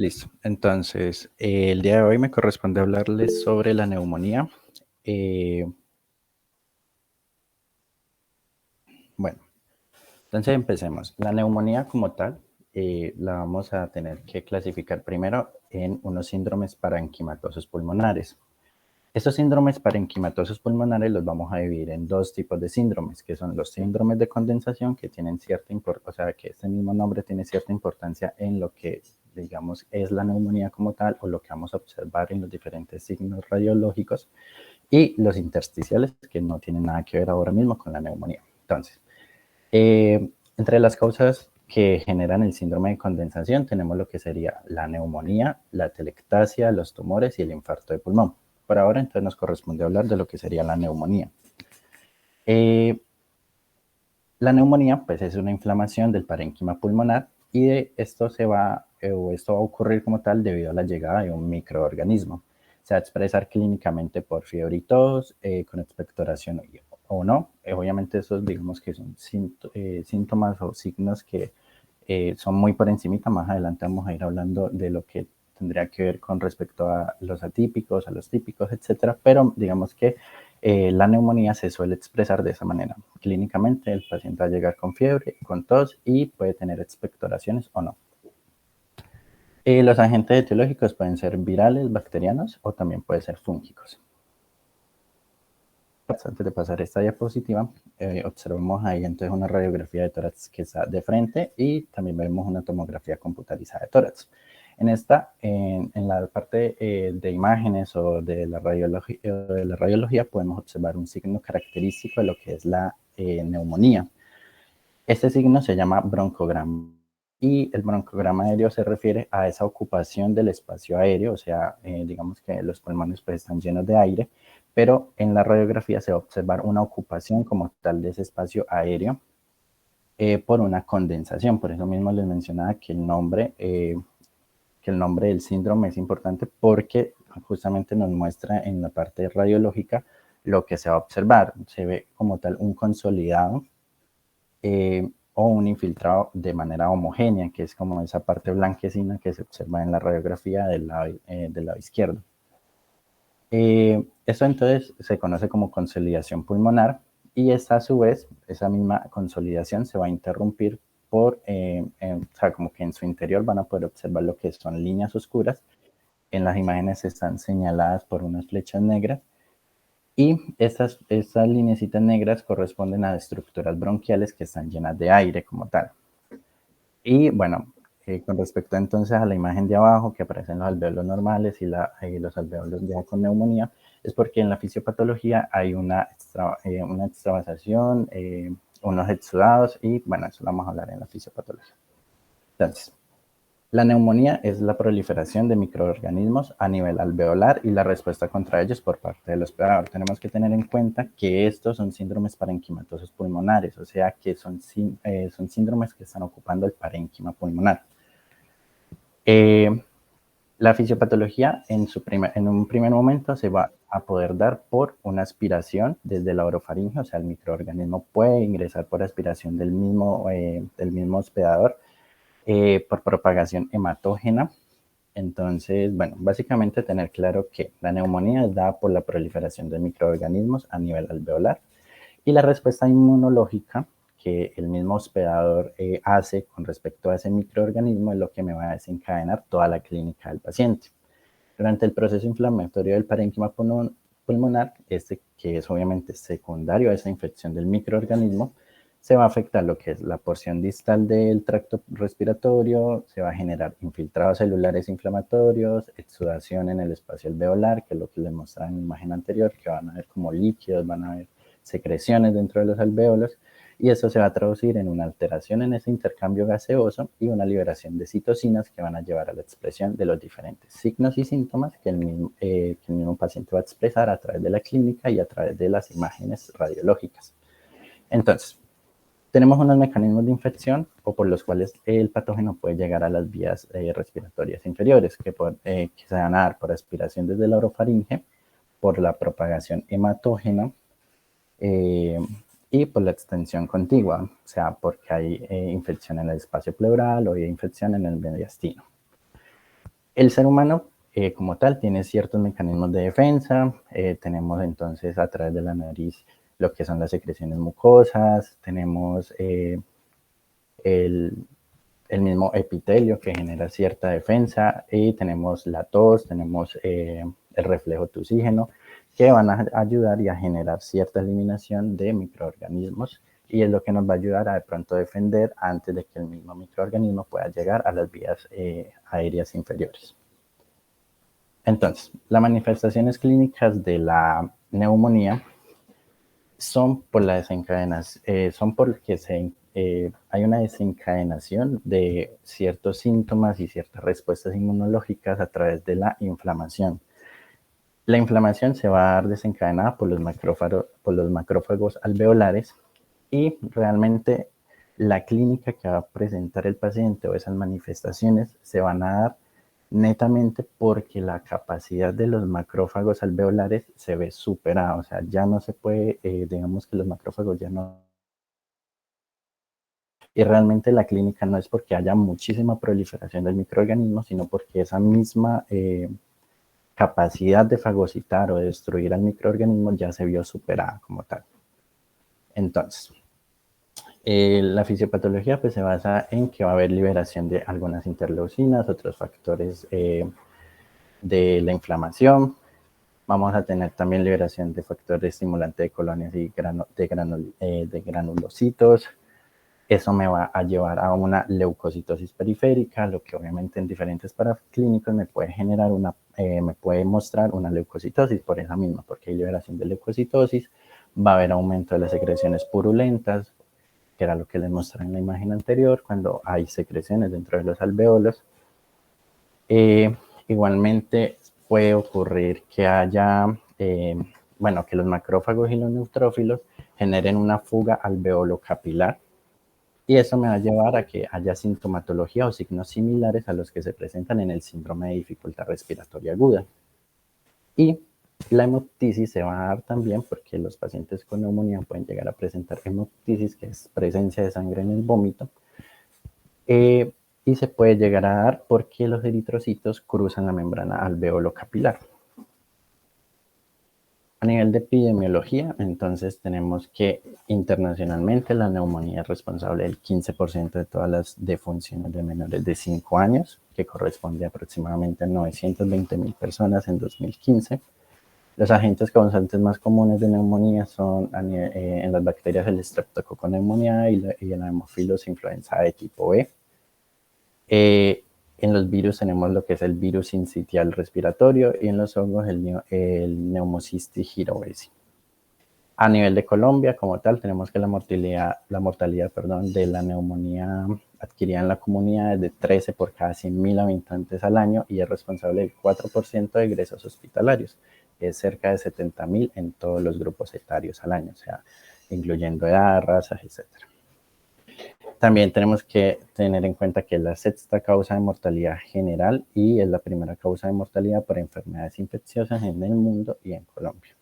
Listo. Entonces, el día de hoy me corresponde hablarles sobre la neumonía. Bueno, entonces empecemos. La neumonía como tal la vamos a tener que clasificar primero en unos síndromes parenquimatosos pulmonares. Estos síndromes parenquimatosos pulmonares los vamos a dividir en dos tipos de síndromes, que son los síndromes de condensación, que tienen cierta importancia, o sea, que este mismo nombre tiene cierta importancia en lo que, digamos, es la neumonía como tal, o lo que vamos a observar en los diferentes signos radiológicos, y los intersticiales, que no tienen nada que ver ahora mismo con la neumonía. Entonces, entre las causas que generan el síndrome de condensación tenemos lo que sería la neumonía, la atelectasia, los tumores y el infarto de pulmón. Por ahora, entonces, nos corresponde hablar de lo que sería la neumonía. La neumonía, pues, es una inflamación del parénquima pulmonar y esto va a ocurrir como tal debido a la llegada de un microorganismo. Se va a expresar clínicamente por fiebre y tos, con expectoración o no. Obviamente, esos digamos que son síntomas o signos que son muy por encimita. Más adelante vamos a ir hablando de lo que tendría que ver con respecto a los atípicos, a los típicos, etcétera. Pero digamos que la neumonía se suele expresar de esa manera. Clínicamente, el paciente va a llegar con fiebre, con tos y puede tener expectoraciones o no. Los agentes etiológicos pueden ser virales, bacterianos o también pueden ser fúngicos. antes de pasar esta diapositiva, observamos ahí entonces una radiografía de tórax que está de frente y también vemos una tomografía computarizada de tórax. En esta, en la parte de imágenes o de la radiología, podemos observar un signo característico de lo que es la neumonía. Este signo se llama broncograma y el broncograma aéreo se refiere a esa ocupación del espacio aéreo, o sea, digamos que los pulmones pues están llenos de aire, pero en la radiografía se va a observar una ocupación como tal de ese espacio aéreo por una condensación. Por eso mismo les mencionaba que el nombre del síndrome es importante porque justamente nos muestra en la parte radiológica lo que se va a observar. Se ve como tal un consolidado o un infiltrado de manera homogénea, que es como esa parte blanquecina que se observa en la radiografía del lado izquierdo. Esto entonces se conoce como consolidación pulmonar y esta a su vez, esa misma consolidación se va a interrumpir por, o sea, como que en su interior van a poder observar lo que son líneas oscuras. En las imágenes están señaladas por unas flechas negras y estas lineecitas negras corresponden a estructuras bronquiales que están llenas de aire como tal. Y bueno, con respecto entonces a la imagen de abajo que aparecen los alvéolos normales y los alvéolos ya con neumonía, es porque en la fisiopatología hay una extravasación, unos exudados y bueno, eso lo vamos a hablar en la fisiopatología. Entonces, la neumonía es la proliferación de microorganismos a nivel alveolar y la respuesta contra ellos por parte del hospedador. Tenemos que tener en cuenta que estos son síndromes parenquimatosos pulmonares, o sea que son síndromes que están ocupando el parénquima pulmonar. La fisiopatología en un primer momento se va a poder dar por una aspiración desde la orofaringe, o sea el microorganismo puede ingresar por aspiración del mismo hospedador, por propagación hematógena. Entonces, bueno, básicamente tener claro que la neumonía es dada por la proliferación de microorganismos a nivel alveolar y la respuesta inmunológica que el mismo hospedador hace con respecto a ese microorganismo es lo que me va a desencadenar toda la clínica del paciente. Durante el proceso inflamatorio del parénquima pulmonar, que es obviamente secundario a esa infección del microorganismo, se va a afectar lo que es la porción distal del tracto respiratorio, se va a generar infiltrados celulares inflamatorios, exudación en el espacio alveolar, que es lo que les mostraba en la imagen anterior, que van a ver como líquidos, van a ver secreciones dentro de los alvéolos, y eso se va a traducir en una alteración en ese intercambio gaseoso y una liberación de citocinas que van a llevar a la expresión de los diferentes signos y síntomas que el mismo paciente va a expresar a través de la clínica y a través de las imágenes radiológicas. Entonces, tenemos unos mecanismos de infección o por los cuales el patógeno puede llegar a las vías respiratorias inferiores, que se van a dar por aspiración desde la orofaringe, por la propagación hematógena y por la extensión contigua, o sea, porque hay infección en el espacio pleural o hay infección en el mediastino. El ser humano como tal tiene ciertos mecanismos de defensa. Tenemos entonces a través de la nariz lo que son las secreciones mucosas, tenemos el mismo epitelio que genera cierta defensa y tenemos la tos, tenemos el reflejo tusígeno que van a ayudar y a generar cierta eliminación de microorganismos y es lo que nos va a ayudar a de pronto defender antes de que el mismo microorganismo pueda llegar a las vías aéreas inferiores. Entonces, las manifestaciones clínicas de la neumonía son por la desencadenación, son porque hay una desencadenación de ciertos síntomas y ciertas respuestas inmunológicas a través de la inflamación. La inflamación se va a dar desencadenada por los macrófagos alveolares y realmente la clínica que va a presentar el paciente o esas manifestaciones se van a dar netamente porque la capacidad de los macrófagos alveolares se ve superada, o sea, ya no se puede, digamos que los macrófagos ya no... Y realmente la clínica no es porque haya muchísima proliferación del microorganismo, sino porque esa misma capacidad de fagocitar o de destruir al microorganismo ya se vio superada como tal. Entonces, la fisiopatología pues se basa en que va a haber liberación de algunas interleucinas, otros factores de la inflamación, Vamos a tener también liberación de factor estimulante de colonias y de granulocitos. Eso me va a llevar a una leucocitosis periférica, lo que obviamente en diferentes paraclínicos me puede generar me puede mostrar una leucocitosis por esa misma, porque hay liberación de leucocitosis, va a haber aumento de las secreciones purulentas, que era lo que les mostré en la imagen anterior, cuando hay secreciones dentro de los alveolos. Igualmente puede ocurrir que haya, que los macrófagos y los neutrófilos generen una fuga alveolo-capilar, y eso me va a llevar a que haya sintomatología o signos similares a los que se presentan en el síndrome de dificultad respiratoria aguda. Y la hemoptisis se va a dar también porque los pacientes con neumonía pueden llegar a presentar hemoptisis, que es presencia de sangre en el vómito, y se puede llegar a dar porque los eritrocitos cruzan la membrana alveolo-capilar. A nivel de epidemiología, entonces tenemos que internacionalmente la neumonía es responsable del 15% de todas las defunciones de menores de 5 años, que corresponde a aproximadamente 920.000 personas en 2015. Los agentes causantes más comunes de neumonía son en las bacterias el Streptococcus pneumoniae y la Haemophilus influenzae tipo B. En los virus tenemos lo que es el virus sincitial respiratorio y en los hongos el Pneumocystis jirovesi. A nivel de Colombia, como tal, tenemos que la mortalidad de la neumonía adquirida en la comunidad es de 13 por cada 100.000 habitantes al año y es responsable del 4% de egresos hospitalarios. Es cerca de 70.000 en todos los grupos etarios al año, o sea, incluyendo edad, razas, etc. También tenemos que tener en cuenta que es la sexta causa de mortalidad general y es la primera causa de mortalidad por enfermedades infecciosas en el mundo y en Colombia.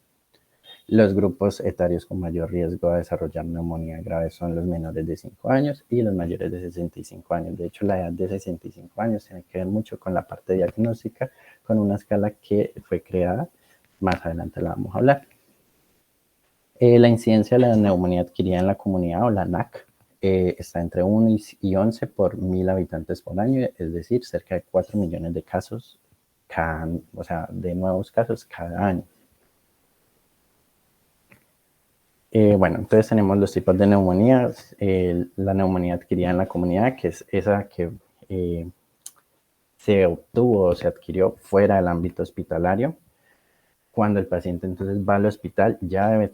Los grupos etarios con mayor riesgo a desarrollar neumonía grave son los menores de 5 años y los mayores de 65 años. De hecho, la edad de 65 años tiene que ver mucho con la parte diagnóstica, con una escala que fue creada. Más adelante la vamos a hablar. La incidencia de la neumonía adquirida en la comunidad o la NAC está entre 1 y 11 por 1.000 habitantes por año, es decir, cerca de 4 millones de casos, de nuevos casos cada año. Entonces tenemos los tipos de neumonía. La neumonía adquirida en la comunidad, que es esa que se obtuvo o se adquirió fuera del ámbito hospitalario. Cuando el paciente entonces va al hospital, ya debe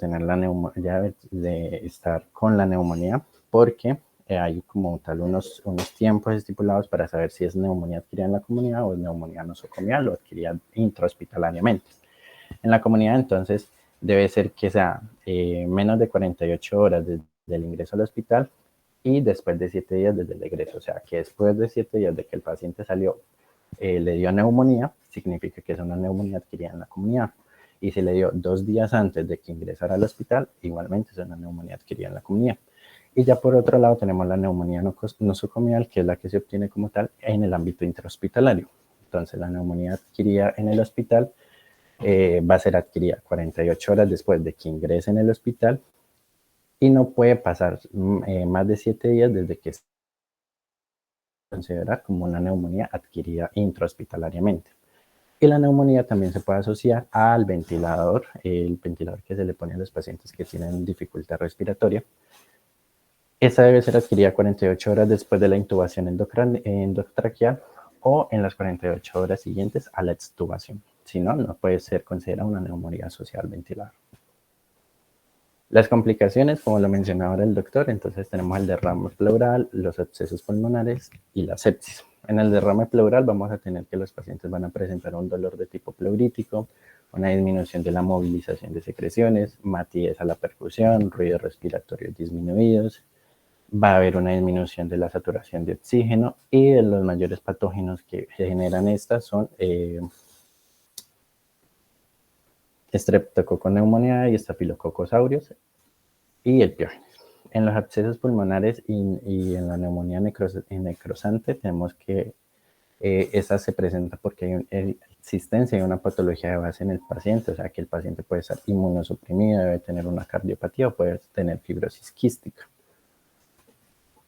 de estar con la neumonía, porque hay como tal unos tiempos estipulados para saber si es neumonía adquirida en la comunidad o es neumonía nosocomial o adquirida intrahospitalariamente. En la comunidad, entonces, debe ser que sea menos de 48 horas desde el ingreso al hospital y después de 7 días desde el egreso. O sea, que después de 7 días de que el paciente salió, le dio neumonía, significa que es una neumonía adquirida en la comunidad. Y si le dio 2 días antes de que ingresara al hospital, igualmente es una neumonía adquirida en la comunidad. Y ya por otro lado tenemos la neumonía nosocomial, que es la que se obtiene como tal en el ámbito intrahospitalario. Entonces la neumonía adquirida en el hospital va a ser adquirida 48 horas después de que ingrese en el hospital y no puede pasar más de 7 días desde que se considera como una neumonía adquirida intrahospitalariamente. Y la neumonía también se puede asociar al ventilador, el ventilador que se le pone a los pacientes que tienen dificultad respiratoria. Esta debe ser adquirida 48 horas después de la intubación endotraqueal o en las 48 horas siguientes a la extubación. Si no, no puede ser considerada una neumonía asociada al ventilador. Las complicaciones, como lo mencionaba ahora el doctor, entonces tenemos el derrame pleural, los abscesos pulmonares y la sepsis. En el derrame pleural vamos a tener que los pacientes van a presentar un dolor de tipo pleurítico, una disminución de la movilización de secreciones, matidez a la percusión, ruidos respiratorios disminuidos, va a haber una disminución de la saturación de oxígeno y de los mayores patógenos que generan estas son Streptococcus pneumoniae y Staphylococcus aureus y el piógenes. En los abscesos pulmonares y en la neumonía necrosante tenemos que esa se presenta porque hay existencia de una patología de base en el paciente, o sea que el paciente puede estar inmunosuprimido, debe tener una cardiopatía o puede tener fibrosis quística.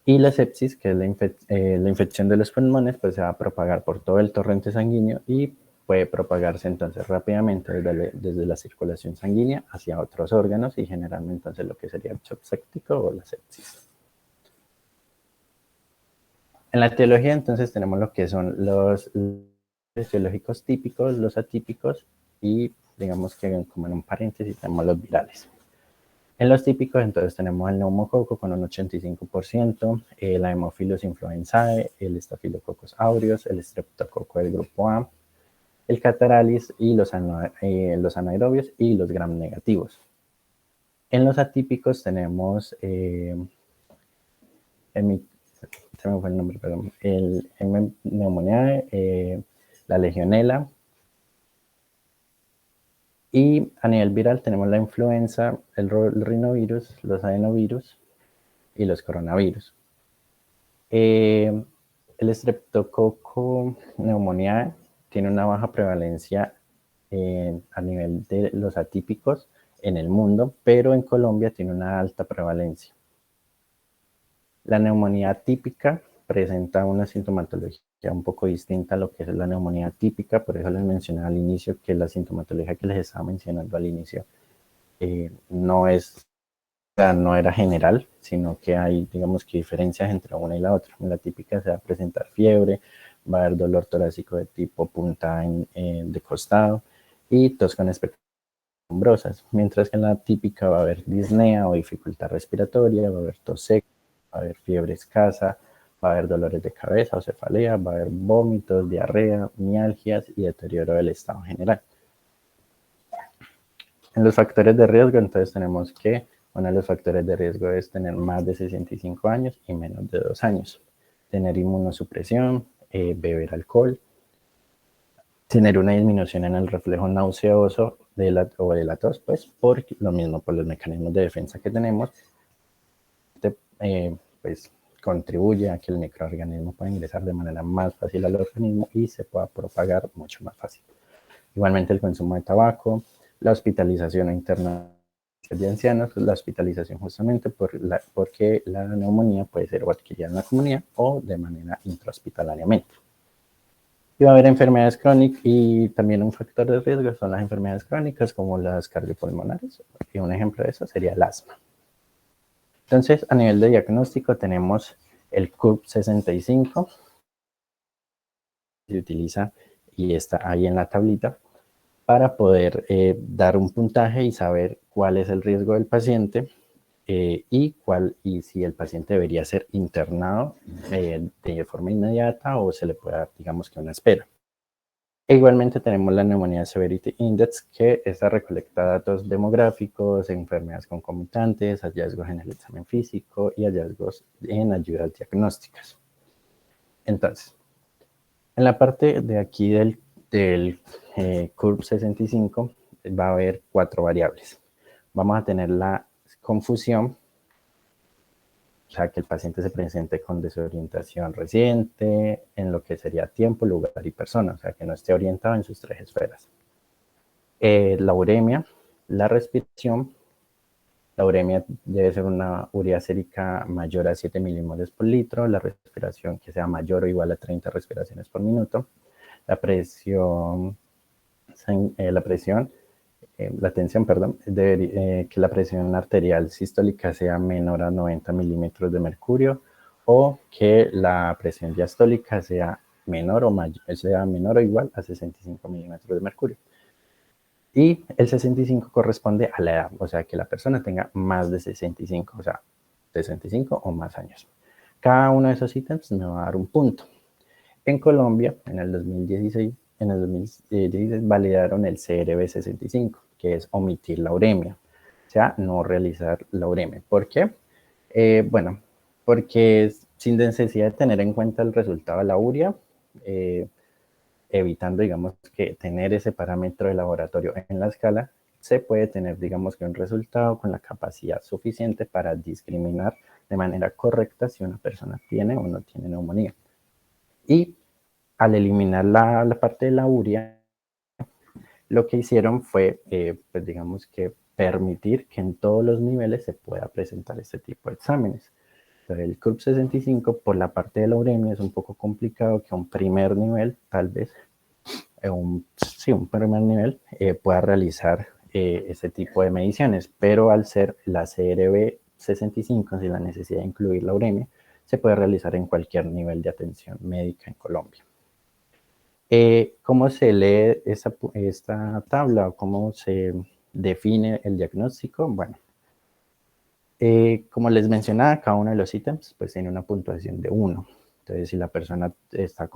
Y la sepsis, que es la infección de los pulmones, pues se va a propagar por todo el torrente sanguíneo y puede propagarse entonces rápidamente desde la circulación sanguínea hacia otros órganos y generalmente entonces lo que sería el shock séptico o la sepsis. En la etiología entonces tenemos lo que son los etiológicos típicos, los atípicos y digamos que como en un paréntesis tenemos los virales. En los típicos entonces tenemos el neumococo con un 85%, la Haemophilus influenzae, el Staphylococcus aureus, el Streptococo del grupo A, el Cataralis y los anaerobios y los gram negativos. En los atípicos tenemos se me fue el nombre, perdón, el M. pneumoniae, la legionela. Y a nivel viral tenemos la influenza, el rinovirus, los adenovirus y los coronavirus. El Streptococo pneumoniae tiene una baja prevalencia a nivel de los atípicos en el mundo, pero en Colombia tiene una alta prevalencia. La neumonía típica presenta una sintomatología un poco distinta a lo que es la neumonía típica, por eso les mencionaba al inicio que la sintomatología que les estaba mencionando al inicio no era general, sino que hay, digamos que diferencias entre una y la otra. En la típica se va a presentar fiebre, va a haber dolor torácico de tipo punta de costado y tos con espectrosas, mientras que en la típica va a haber disnea o dificultad respiratoria, va a haber tos seca, va a haber fiebre escasa, va a haber dolores de cabeza o cefalea, va a haber vómitos, diarrea, mialgias y deterioro del estado general. En los factores de riesgo, entonces tenemos que uno de los factores de riesgo es tener más de 65 años y menos de 2 años, tener inmunosupresión, beber alcohol, tener una disminución en el reflejo nauseoso o de la tos, pues por lo mismo, por los mecanismos de defensa que tenemos, pues contribuye a que el microorganismo pueda ingresar de manera más fácil al organismo y se pueda propagar mucho más fácil. Igualmente el consumo de tabaco, la hospitalización interna de ancianos, la hospitalización justamente porque la neumonía puede ser o adquirida en la comunidad o de manera intrahospitalariamente. Y va a haber enfermedades crónicas y también un factor de riesgo son las enfermedades crónicas como las cardiopulmonares y un ejemplo de eso sería el asma. Entonces, a nivel de diagnóstico tenemos el CURB-65, se utiliza y está ahí en la tablita para poder dar un puntaje y saber cuál es el riesgo del paciente y si el paciente debería ser internado de forma inmediata o se le puede dar, digamos que una espera. E igualmente tenemos la Pneumonia Severity Index, que esta recolecta datos demográficos, enfermedades concomitantes, hallazgos en el examen físico y hallazgos en ayudas diagnósticas. Entonces, en la parte de aquí del CURB 65 va a haber 4 variables. Vamos a tener la confusión, o sea, que el paciente se presente con desorientación reciente en lo que sería tiempo, lugar y persona, o sea, que no esté orientado en sus 3 esferas. La uremia, la respiración. La uremia debe ser una urea sérica mayor a 7 milimoles por litro, la respiración que sea mayor o igual a 30 respiraciones por minuto. La tensión, perdón, que la presión arterial sistólica sea menor a 90 milímetros de mercurio o que la presión diastólica sea menor o igual a 65 milímetros de mercurio. Y el 65 corresponde a la edad, o sea, que la persona tenga más de 65, o sea, 65 o más años. Cada uno de esos ítems me va a dar un punto. En Colombia, en el 2016, validaron el CRB-65, que es omitir la uremia, o sea, no realizar la uremia. ¿Por qué? Bueno, porque sin necesidad de tener en cuenta el resultado de la urea, evitando, digamos, que tener ese parámetro de laboratorio en la escala, se puede tener, digamos, que un resultado con la capacidad suficiente para discriminar de manera correcta si una persona tiene o no tiene neumonía. Y al eliminar la parte de la urea, lo que hicieron fue, pues digamos que permitir que en todos los niveles se pueda presentar este tipo de exámenes. Pero el CURB 65 por la parte de la uremia es un poco complicado que a un primer nivel tal vez sí, un primer nivel pueda realizar ese tipo de mediciones, pero al ser la CRB 65, sin la necesidad de incluir la uremia, se puede realizar en cualquier nivel de atención médica en Colombia. ¿Cómo se lee esta tabla o cómo se define el diagnóstico? Bueno, como les mencionaba, cada uno de los ítems pues tiene una puntuación de 1. Entonces, si la persona está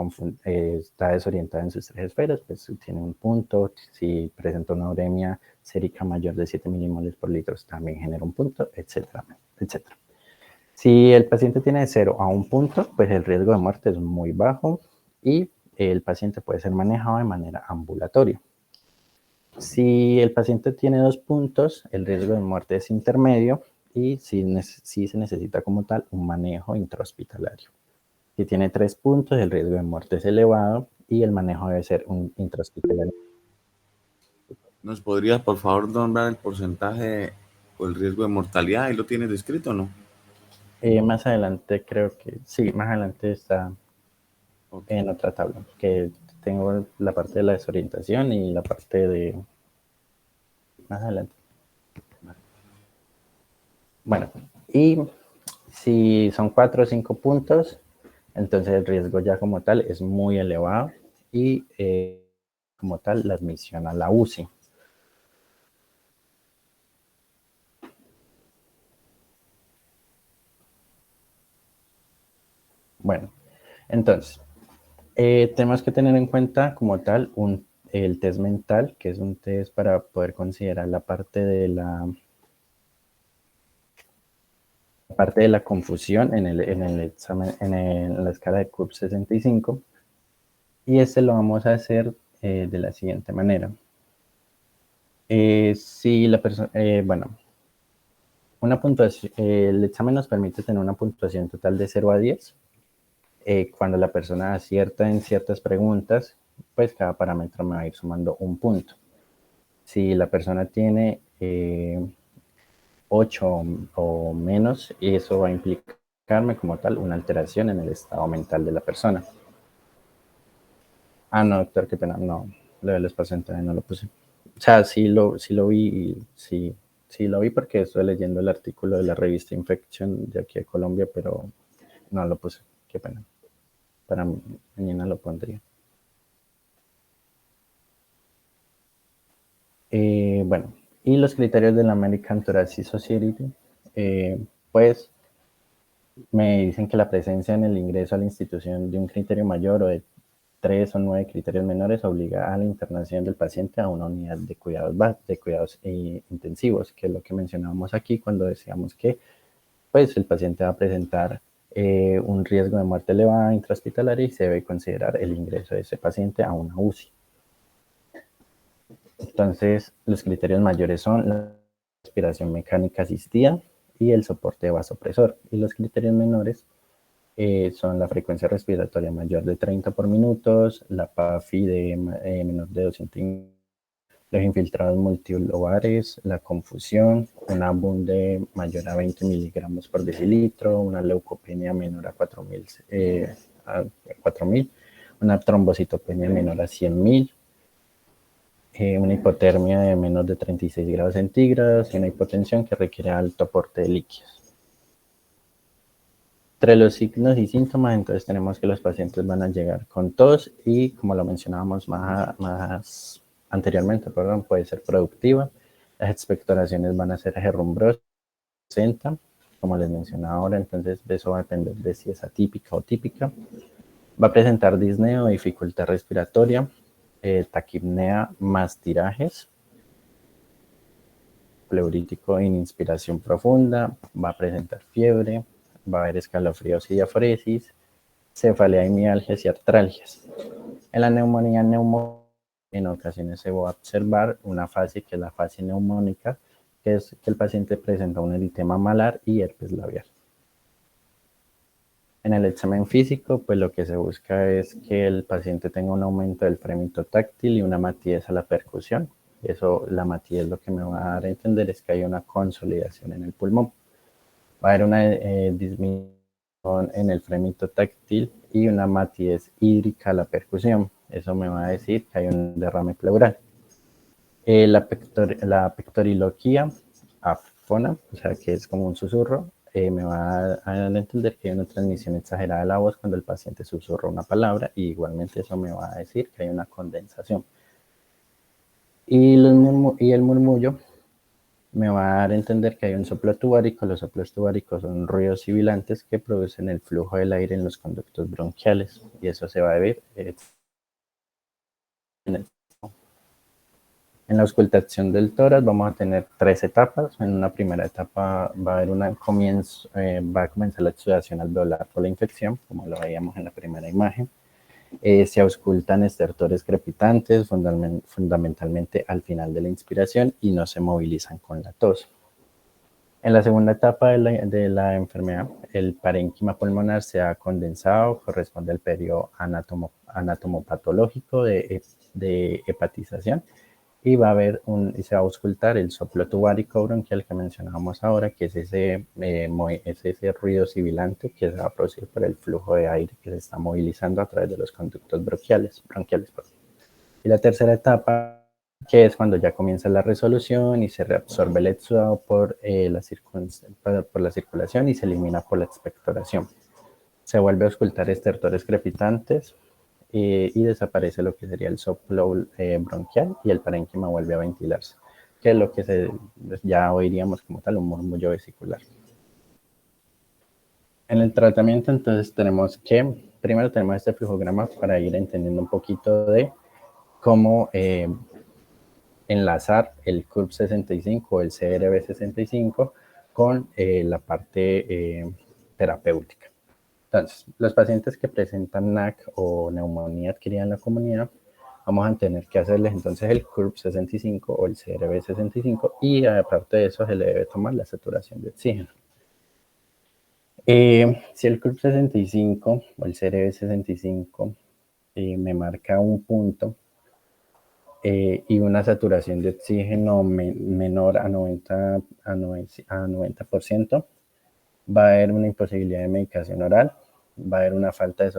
desorientada en sus 3 esferas, pues tiene un punto. Si presenta una uremia sérica mayor de 7 milimoles por litro, también genera un punto, etcétera, etcétera. Si el paciente tiene de 0 a 1 punto, pues el riesgo de muerte es muy bajo y el paciente puede ser manejado de manera ambulatoria. Si el paciente tiene 2 puntos, el riesgo de muerte es intermedio y sí se necesita como tal un manejo intrahospitalario. Si tiene 3 puntos, el riesgo de muerte es elevado y el manejo debe ser un intrahospitalario. ¿Nos podrías, por favor, nombrar el porcentaje o el riesgo de mortalidad? ¿Ahí lo tienes descrito o no? Más adelante creo que sí, más adelante está en otra tabla, que tengo la parte de la desorientación y la parte de... Más adelante. Bueno, y si son 4 o 5 puntos, entonces el riesgo ya como tal es muy elevado y como tal la admisión a la UCI. Bueno, entonces, tenemos que tener en cuenta como tal el test mental, que es un test para poder considerar la parte de la confusión en el examen, en la escala de CUP 65. Y este lo vamos a hacer de la siguiente manera. Si la persona, bueno, una puntuación, el examen nos permite tener una puntuación total de 0 a 10. Cuando la persona acierta en ciertas preguntas, pues cada parámetro me va a ir sumando un punto. Si la persona tiene 8 o menos, eso va a implicarme como tal una alteración en el estado mental de la persona. Ah, no, doctor, qué pena, no, lo del porcentaje no lo puse. O sea, sí lo vi, sí lo vi porque estoy leyendo el artículo de la revista Infection de aquí de Colombia, pero no lo puse, qué pena. Para mañana lo pondría. Bueno, y los criterios de la American Thoracic Society, pues me dicen que la presencia en el ingreso a la institución de un criterio mayor o de 3 o 9 criterios menores obliga a la internación del paciente a una unidad de cuidados intensivos, que es lo que mencionábamos aquí cuando decíamos que pues, el paciente va a presentar un riesgo de muerte elevada intrahospitalaria y se debe considerar el ingreso de ese paciente a una UCI. Entonces, los criterios mayores son la respiración mecánica asistida y el soporte vasopresor. Y los criterios menores son la frecuencia respiratoria mayor de 30 por minutos, la PAFI de menor de 200, los infiltrados multilobares, la confusión, una BUN de mayor a 20 miligramos por decilitro, una leucopenia menor a 4.000, una trombocitopenia menor a 100.000, una hipotermia de menos de 36 grados centígrados y una hipotensión que requiere alto aporte de líquidos. Entre los signos y síntomas, entonces tenemos que los pacientes van a llegar con tos y, como lo mencionábamos más anteriormente, puede ser productiva. Las expectoraciones van a ser herrumbrosas, como les mencionaba ahora, entonces eso va a depender de si es atípica o típica. Va a presentar disnea o dificultad respiratoria, taquipnea más tirajes, pleurítico en inspiración profunda, va a presentar fiebre, va a haber escalofríos y diaforesis, cefalea y mialgias y artralgias. En la neumonía en ocasiones se va a observar una fase que es la fase neumónica, que es que el paciente presenta un eritema malar y herpes labial. En el examen físico, pues lo que se busca es que el paciente tenga un aumento del frémito táctil y una matidez a la percusión. Eso, la matidez, lo que me va a dar a entender es que hay una consolidación en el pulmón. Va a haber una disminución en el frémito táctil y una matidez hídrica a la percusión. eso me va a decir que hay un derrame pleural. La pectoriloquía afona, o sea que es como un susurro, me va a dar a entender que hay una transmisión exagerada de la voz cuando el paciente susurra una palabra, y igualmente eso me va a decir que hay una condensación. Y el murmullo me va a dar a entender que hay un soplo tubárico. Los soplos tubáricos son ruidos sibilantes que producen el flujo del aire en los conductos bronquiales, y eso se va a ver en la auscultación del tórax. Vamos a tener 3 etapas. En una primera etapa va a haber va a comenzar la exudación alveolar por la infección, como lo veíamos en la primera imagen. Se auscultan estertores crepitantes, fundamentalmente al final de la inspiración, y no se movilizan con la tos. En la segunda etapa de la enfermedad, el parénquima pulmonar se ha condensado, corresponde al periodo anatomopatológico de hepatización, y se va a auscultar el soplo tubárico bronquial que mencionábamos ahora, que es ese ruido sibilante que se va a producir por el flujo de aire que se está movilizando a través de los conductos bronquiales. Y la tercera etapa, que es cuando ya comienza la resolución y se reabsorbe el exudado por la circulación y se elimina por la expectoración. Se vuelve a auscultar estertores crepitantes y desaparece lo que sería el soplo bronquial, y el parénquima vuelve a ventilarse, que es lo que ya oiríamos como tal un murmullo vesicular. En el tratamiento, entonces, primero tenemos este flujograma para ir entendiendo un poquito de cómo enlazar el CURB65 o el CRB65 con la parte terapéutica. Entonces, los pacientes que presentan NAC o neumonía adquirida en la comunidad, vamos a tener que hacerles entonces el CURB65 o el CRB65, y aparte de eso se le debe tomar la saturación de oxígeno. Si el CURB65 o el CRB65 me marca un punto y una saturación de oxígeno menor a 90%, va a haber una imposibilidad de medicación oral, va a haber una falta de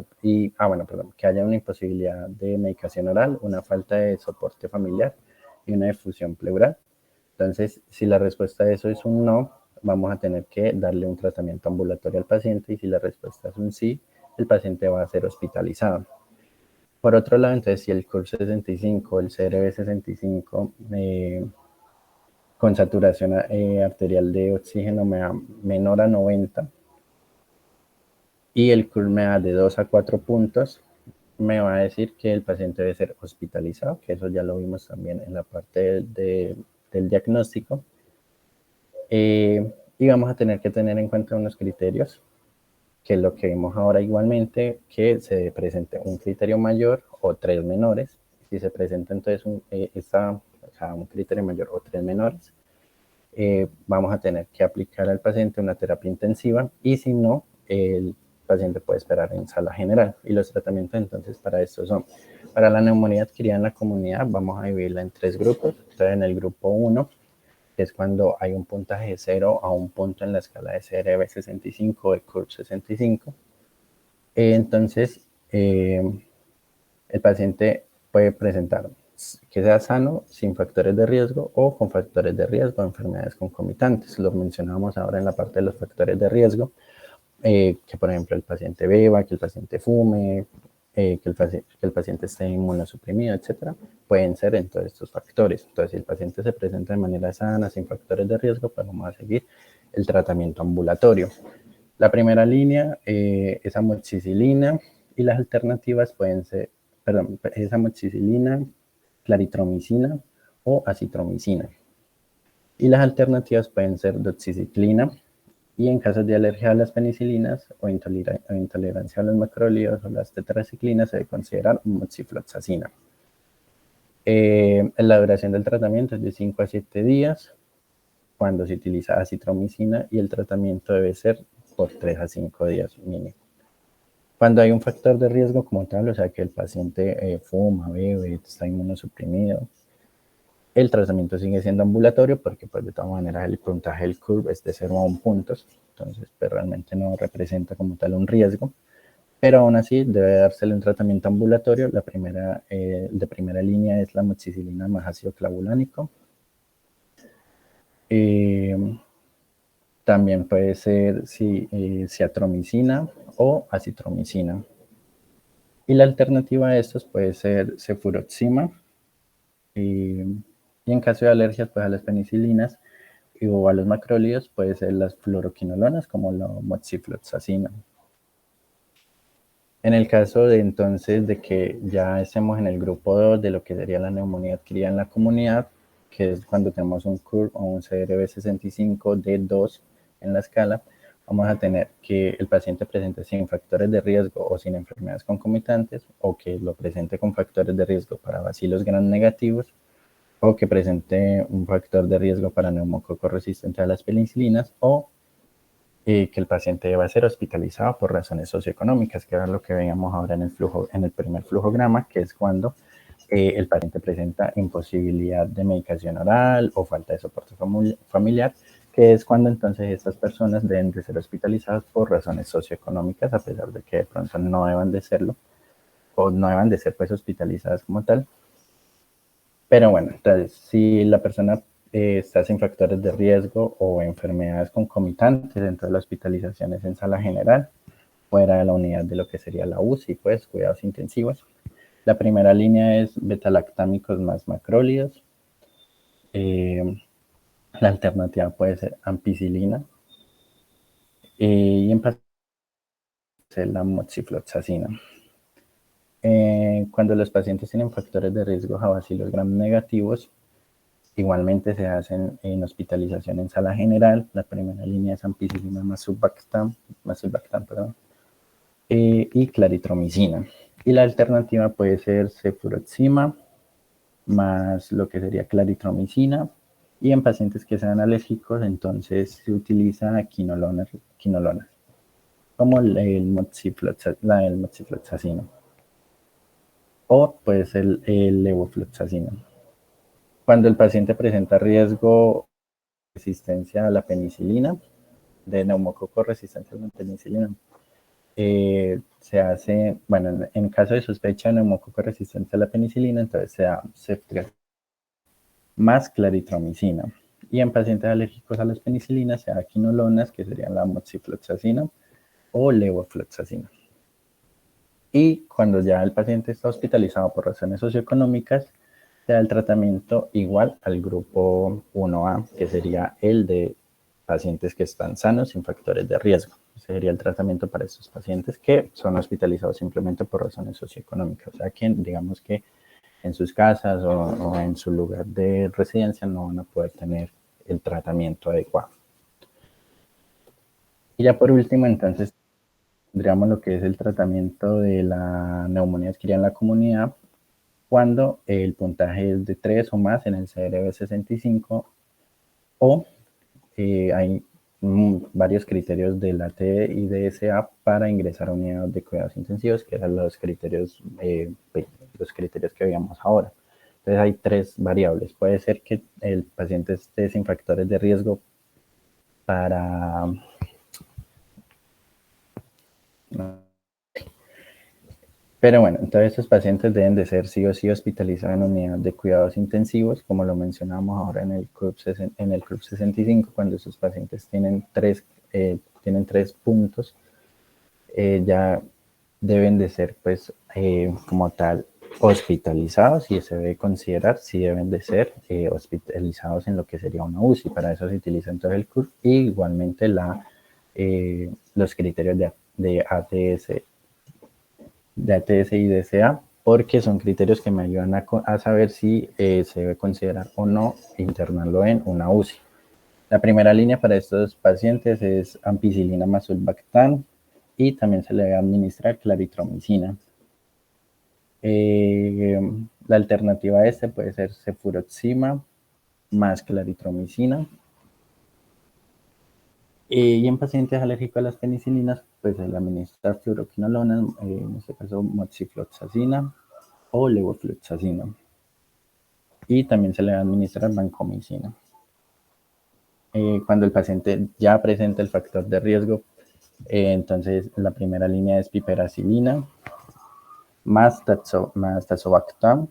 que haya una imposibilidad de medicación oral, una falta de soporte familiar y una difusión pleural. Entonces, si la respuesta a eso es un no, vamos a tener que darle un tratamiento ambulatorio al paciente, y si la respuesta es un sí, el paciente va a ser hospitalizado. Por otro lado, entonces, si el CURB65 o el CRB65 con saturación arterial de oxígeno me da menor a 90 y el CURB me da de 2 a 4 puntos, me va a decir que el paciente debe ser hospitalizado, que eso ya lo vimos también en la parte del diagnóstico. Y vamos a tener que tener en cuenta unos criterios, que es lo que vimos ahora igualmente, que se presente un criterio mayor o 3 menores. Si se presenta entonces un criterio mayor o 3 menores, vamos a tener que aplicar al paciente una terapia intensiva, y si no, el paciente puede esperar en sala general. Y los tratamientos entonces para esto son: para la neumonía adquirida en la comunidad, vamos a dividirla en 3 grupos. Entonces, en el grupo 1, que es cuando hay un puntaje de 0 a 1 punto en la escala de CRB65 o de CURB65. Entonces, el paciente puede presentar que sea sano, sin factores de riesgo, o con factores de riesgo, enfermedades concomitantes. Lo mencionamos ahora en la parte de los factores de riesgo, que por ejemplo el paciente beba, que el paciente fume, que el paciente esté inmunosuprimido, etcétera, pueden ser entonces estos factores. Entonces, si el paciente se presenta de manera sana, sin factores de riesgo, pues vamos a seguir el tratamiento ambulatorio. La primera línea es amoxicilina, y las alternativas pueden ser, es amoxicilina, claritromicina o acitromicina. Y las alternativas pueden ser doxiciclina, y en casos de alergia a las penicilinas o intolerancia a los macrólidos o las tetraciclinas, se debe considerar moxifloxacina. La duración del tratamiento es de 5 a 7 días cuando se utiliza acitromicina, y el tratamiento debe ser por 3 a 5 días mínimo. Cuando hay un factor de riesgo como tal, o sea que el paciente fuma, bebe, está inmunosuprimido, el tratamiento sigue siendo ambulatorio, porque pues de todas maneras el puntaje del CURB es de 0 a 1 puntos, entonces pues realmente no representa como tal un riesgo. pero aún así debe dársele un tratamiento ambulatorio. La primera, de primera línea es la amoxicilina más ácido clavulánico. También puede ser ciatromicina o acitromicina. Y la alternativa a estos puede ser cefuroxima. Y en caso de alergias, pues a las penicilinas o a los macrólidos, puede ser las fluoroquinolonas como la moxifloxacina. En el caso de entonces de que ya estemos en el grupo 2 de lo que sería la neumonía adquirida en la comunidad, que es cuando tenemos un CURB o un CRB65 de 2 en la escala, vamos a tener que el paciente presente sin factores de riesgo o sin enfermedades concomitantes, o que lo presente con factores de riesgo para bacilos gram negativos, o que presente un factor de riesgo para neumococo resistente a las penicilinas, o que el paciente deba ser hospitalizado por razones socioeconómicas, que era lo que veíamos ahora en el flujo, en el primer flujograma, que es cuando el paciente presenta imposibilidad de medicación oral o falta de soporte familiar, que es cuando entonces estas personas deben de ser hospitalizadas por razones socioeconómicas, a pesar de que de pronto no deban de serlo, o no deban de ser pues hospitalizadas como tal. Pero bueno, entonces, si la persona está sin factores de riesgo o enfermedades concomitantes dentro de las hospitalizaciones en sala general, fuera de la unidad de lo que sería la UCI, pues cuidados intensivos. La primera línea es betalactámicos más macrólidos. La alternativa puede ser ampicilina. Y en pacientes la moxifloxacina. Cuando los pacientes tienen factores de riesgo a bacilos gram negativos, igualmente se hacen en hospitalización en sala general. La primera línea es ampicilina más sulbactam, y claritromicina. Y la alternativa puede ser cefuroxima más lo que sería claritromicina. Y en pacientes que sean alérgicos, entonces se utiliza quinolona como el moxifloxacino. O puede ser el levofloxacino. Cuando el paciente presenta riesgo de resistencia a la penicilina, de neumococo resistente a la penicilina, se hace, bueno, en caso de sospecha de neumococo resistente a la penicilina, entonces se da ceftriaxona más claritromicina. Y en pacientes alérgicos a las penicilinas se da quinolonas, que serían la moxifloxacina o levofloxacina. Y cuando ya el paciente está hospitalizado por razones socioeconómicas, se da el tratamiento igual al grupo 1A, que sería el de pacientes que están sanos sin factores de riesgo. Ese sería el tratamiento para estos pacientes que son hospitalizados simplemente por razones socioeconómicas. O sea, que digamos que en sus casas o en su lugar de residencia no van a poder tener el tratamiento adecuado. Y ya por último, entonces, tendríamos lo que es el tratamiento de la neumonía adquirida en la comunidad cuando el puntaje es de 3 o más en el CRB65 o hay varios criterios de la T y DSA para ingresar a unidades de cuidados intensivos, que eran los criterios que veíamos ahora. Entonces hay 3 variables. Puede ser que el paciente esté sin factores de riesgo para... Pero bueno, entonces estos pacientes deben de ser sí o sí hospitalizados en unidad de cuidados intensivos, como lo mencionamos ahora en el CURB 65, cuando esos pacientes tienen 3 puntos, ya deben de ser pues como tal hospitalizados y se debe considerar si deben de ser hospitalizados en lo que sería una UCI. Para eso se utiliza entonces el CURB y igualmente los criterios de ATS y DCA, porque son criterios que me ayudan a saber si se debe considerar o no internarlo en una UCI. La primera línea para estos pacientes es ampicilina más sulbactam y también se le debe administrar claritromicina. La alternativa a este puede ser cefuroxima más claritromicina. Y en pacientes alérgicos a las penicilinas, pues se le administra fluoroquinolonas, en este caso moxifloxacina o levofloxacina. Y también se le administra vancomicina. Cuando el paciente ya presenta el factor de riesgo Entonces, la primera línea es piperacilina más tazobactam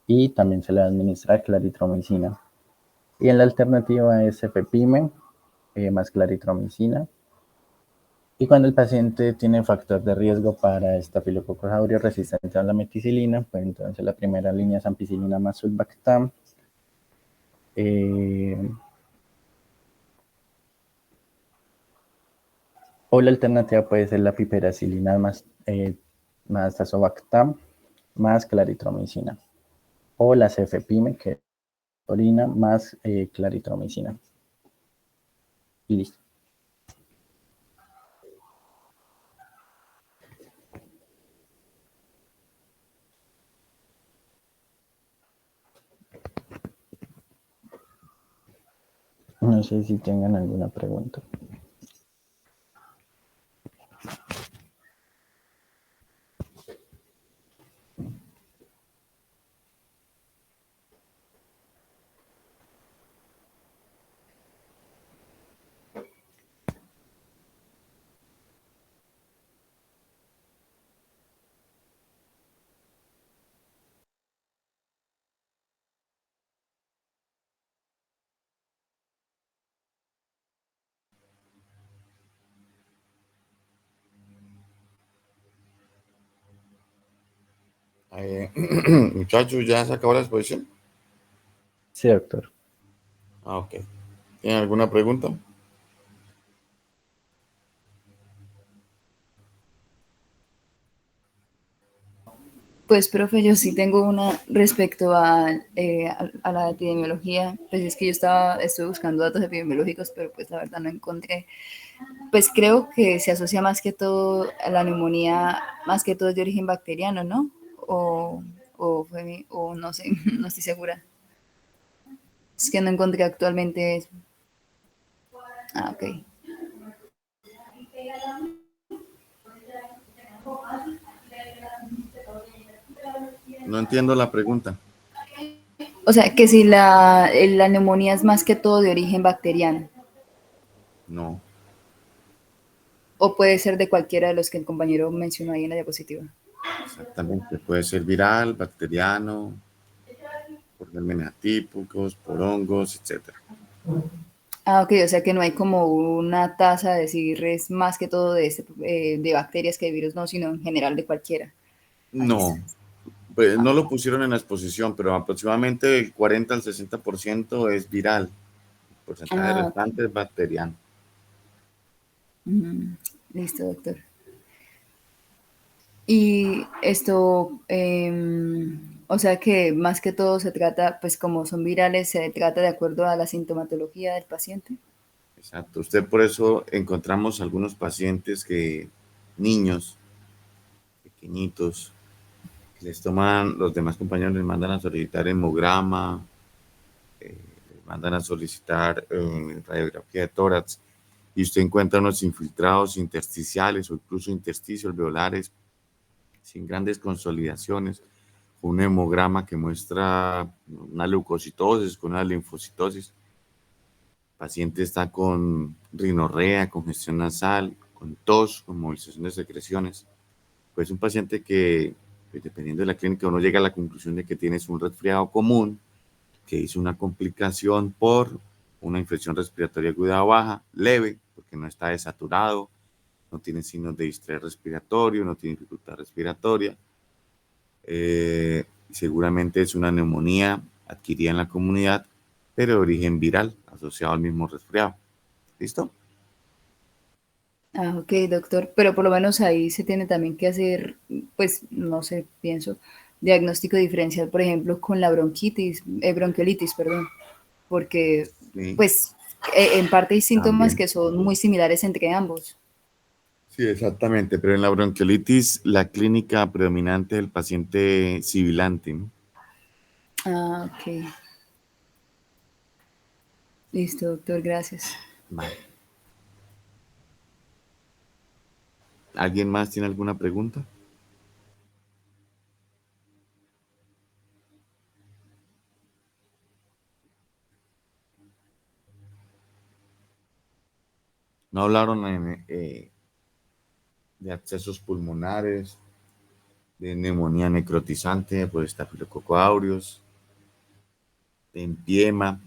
y también se le administra claritromicina. Y en la alternativa es cefepime más claritromicina. Y cuando el paciente tiene factor de riesgo para estafilococcus aureus resistente a la meticilina, pues entonces la primera línea es ampicilina más sulbactam. O la alternativa puede ser la piperacilina más tazobactam más claritromicina. O la cefepime, que es orina, más claritromicina. Y listo. No sé si tengan alguna pregunta. Muchachos, ¿ya se acabó la exposición? Sí, doctor. Ah, ok. ¿Tienen alguna pregunta? Pues, profe, yo sí tengo una respecto a la epidemiología. Pues es que estuve buscando datos epidemiológicos, pero pues la verdad no encontré. Pues creo que se asocia más que todo a la neumonía, más que todo es de origen bacteriano, ¿no? O no sé, no estoy segura. Es que no encontré actualmente eso. Ah, ok. No entiendo la pregunta. O sea, que si la neumonía es más que todo de origen bacteriano, No, o puede ser de cualquiera de los que el compañero mencionó ahí en la diapositiva. exactamente. Puede ser viral, bacteriano, por gérmenes atípicos, por hongos, etcétera. Ah, ok, o sea que no hay como una tasa de decir es más que todo de bacterias que de virus, no, sino en general de cualquiera. Ah, listo. No, pues no lo pusieron en la exposición, pero aproximadamente el 40 al 60% es viral. El porcentaje Ah, ok. restante es bacteriano. Listo, doctor. Y esto, o sea que más que todo se trata, pues como son virales, se trata de acuerdo a la sintomatología del paciente. Exacto. Usted por eso encontramos algunos pacientes niños pequeñitos, que les toman, los demás compañeros les mandan a solicitar hemograma, les mandan a solicitar radiografía de tórax, y usted encuentra unos infiltrados intersticiales o incluso intersticios alveolares sin grandes consolidaciones, un hemograma que muestra una leucocitosis con una linfocitosis. El paciente está con rinorrea, congestión nasal, con tos, con movilización de secreciones. Pues un paciente que, pues dependiendo de la clínica, uno llega a la conclusión de que tienes un resfriado común, que hizo una complicación por una infección respiratoria aguda baja, leve, porque no está desaturado, no tiene signos de distrés respiratorio, no tiene dificultad respiratoria. Seguramente es una neumonía adquirida en la comunidad, pero de origen viral, asociado al mismo resfriado. ¿Listo? Ah, ok, doctor, pero por lo menos ahí se tiene también que hacer, pues, no sé, pienso, diagnóstico diferencial, por ejemplo, con la bronquiolitis, perdón, porque, Sí, pues, en parte hay síntomas también. que son muy similares entre ambos. Sí, exactamente, pero en la bronquiolitis la clínica predominante es el paciente sibilante, ¿no? Ah, ok, listo, doctor, gracias. Vale. ¿Alguien más tiene alguna pregunta? No hablaron de abscesos pulmonares, de neumonía necrotizante por Staphylococcus aureus, de empiema.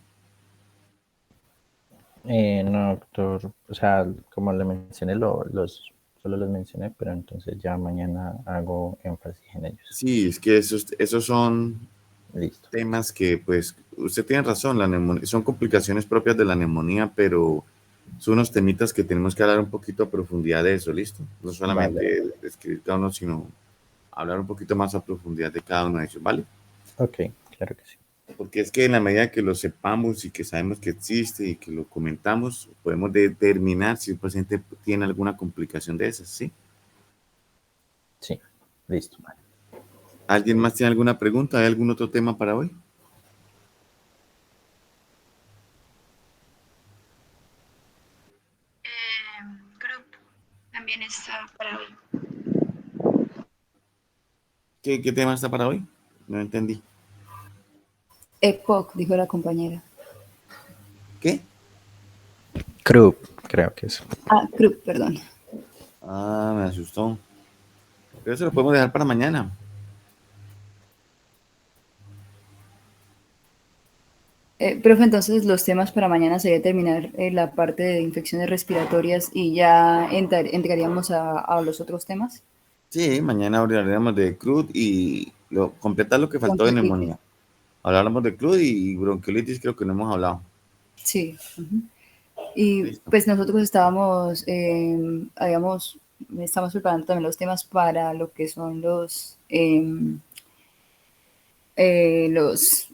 No, doctor, o sea, como le mencioné, solo los mencioné, pero entonces ya mañana hago énfasis en ellos. Sí, es que esos son Listo. temas que, pues, usted tiene razón, la neumonía, son complicaciones propias de la neumonía, pero son unos temitas que tenemos que hablar un poquito a profundidad de eso, ¿listo? No solamente Vale. describir cada uno, sino hablar un poquito más a profundidad de cada uno de ellos, ¿vale? Ok, claro que sí. Porque es que en la medida que lo sepamos y que sabemos que existe y que lo comentamos, podemos determinar si un paciente tiene alguna complicación de esas, ¿sí? Sí, listo. Vale. ¿Alguien más tiene alguna pregunta? ¿Hay algún otro tema para hoy? Grupo también está para hoy. ¿Qué tema está para hoy? No entendí. EPOC, dijo la compañera. ¿Qué? Creo que es. Ah, CRUP, perdón. Ah, me asustó. Pero eso lo podemos dejar para mañana. Profe, entonces los temas para mañana sería terminar la parte de infecciones respiratorias y ya entraríamos a los otros temas. Sí, mañana hablaremos de CRUD y completar lo que faltó de Bronquiolitis. neumonía. Hablaremos de CRUD y bronquiolitis, creo que no hemos hablado. Sí. Ujú. Y Listo. pues nosotros estamos preparando también los temas para lo que son los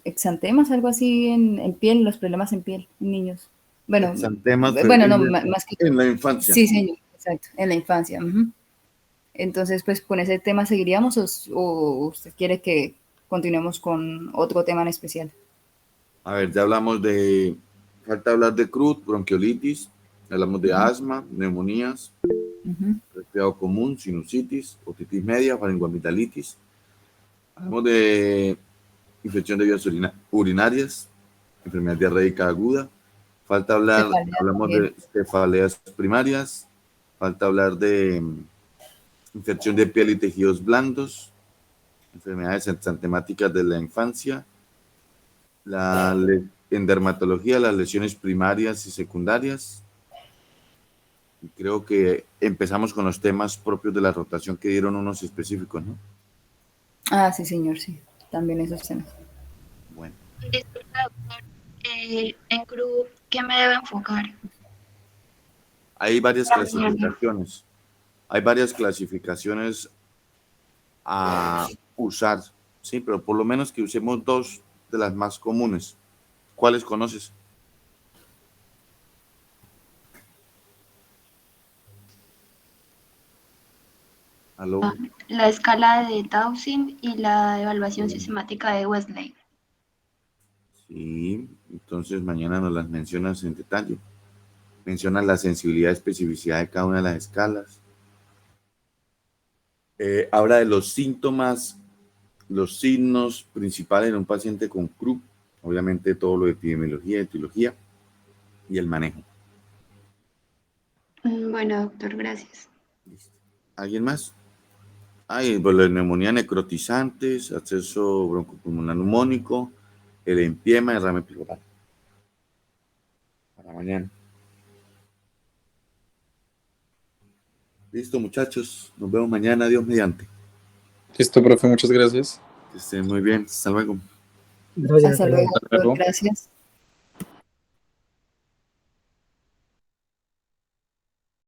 exantemas, algo así en piel, los problemas en piel en niños. Bueno, Exantemas bueno, no, más que en la infancia. sí, señor, exacto, en la infancia. Ujú. Entonces, pues con ese tema seguiríamos o usted quiere que continuemos con otro tema en especial. A ver, ya hablamos falta hablar de CRUD, bronquiolitis, hablamos de asma, neumonías, Ujú. resfriado común, sinusitis, otitis media, faringoamigdalitis. Hablamos de infección de vías urinarias, enfermedad diarreica aguda. Cefalea Hablamos también. de cefaleas primarias. Falta hablar de infección de piel y tejidos blandos, enfermedades exantemáticas de la infancia, en dermatología, las lesiones primarias y secundarias. Y creo que empezamos con los temas propios de la rotación que dieron unos específicos, ¿no? Ah, sí, señor, sí. También esos temas. Bueno. Disculpa, doctor. En grupo, ¿qué me debo enfocar? Hay varias clasificaciones. Hay varias clasificaciones a usar, sí, pero por lo menos que usemos dos de las más comunes. ¿Cuáles conoces? ¿Aló? La escala de Dawson y la evaluación sistemática de Wesley. Sí, entonces mañana nos las mencionas en detalle. Mencionas la sensibilidad y especificidad de cada una de las escalas. Habla de los síntomas, los signos principales en un paciente con CRUP, obviamente todo lo de epidemiología, etiología y el manejo. Bueno, doctor, gracias. ¿Alguien más? Hay pues, la neumonía necrotizantes, acceso broncopulmonar neumónico, el empiema, derrame pleural. Para mañana. Listo, muchachos. Nos vemos mañana. Dios mediante. Listo, profe, muchas gracias. Que estén muy bien. Hasta luego. Gracias, Hasta hasta luego. luego, Hasta luego. gracias.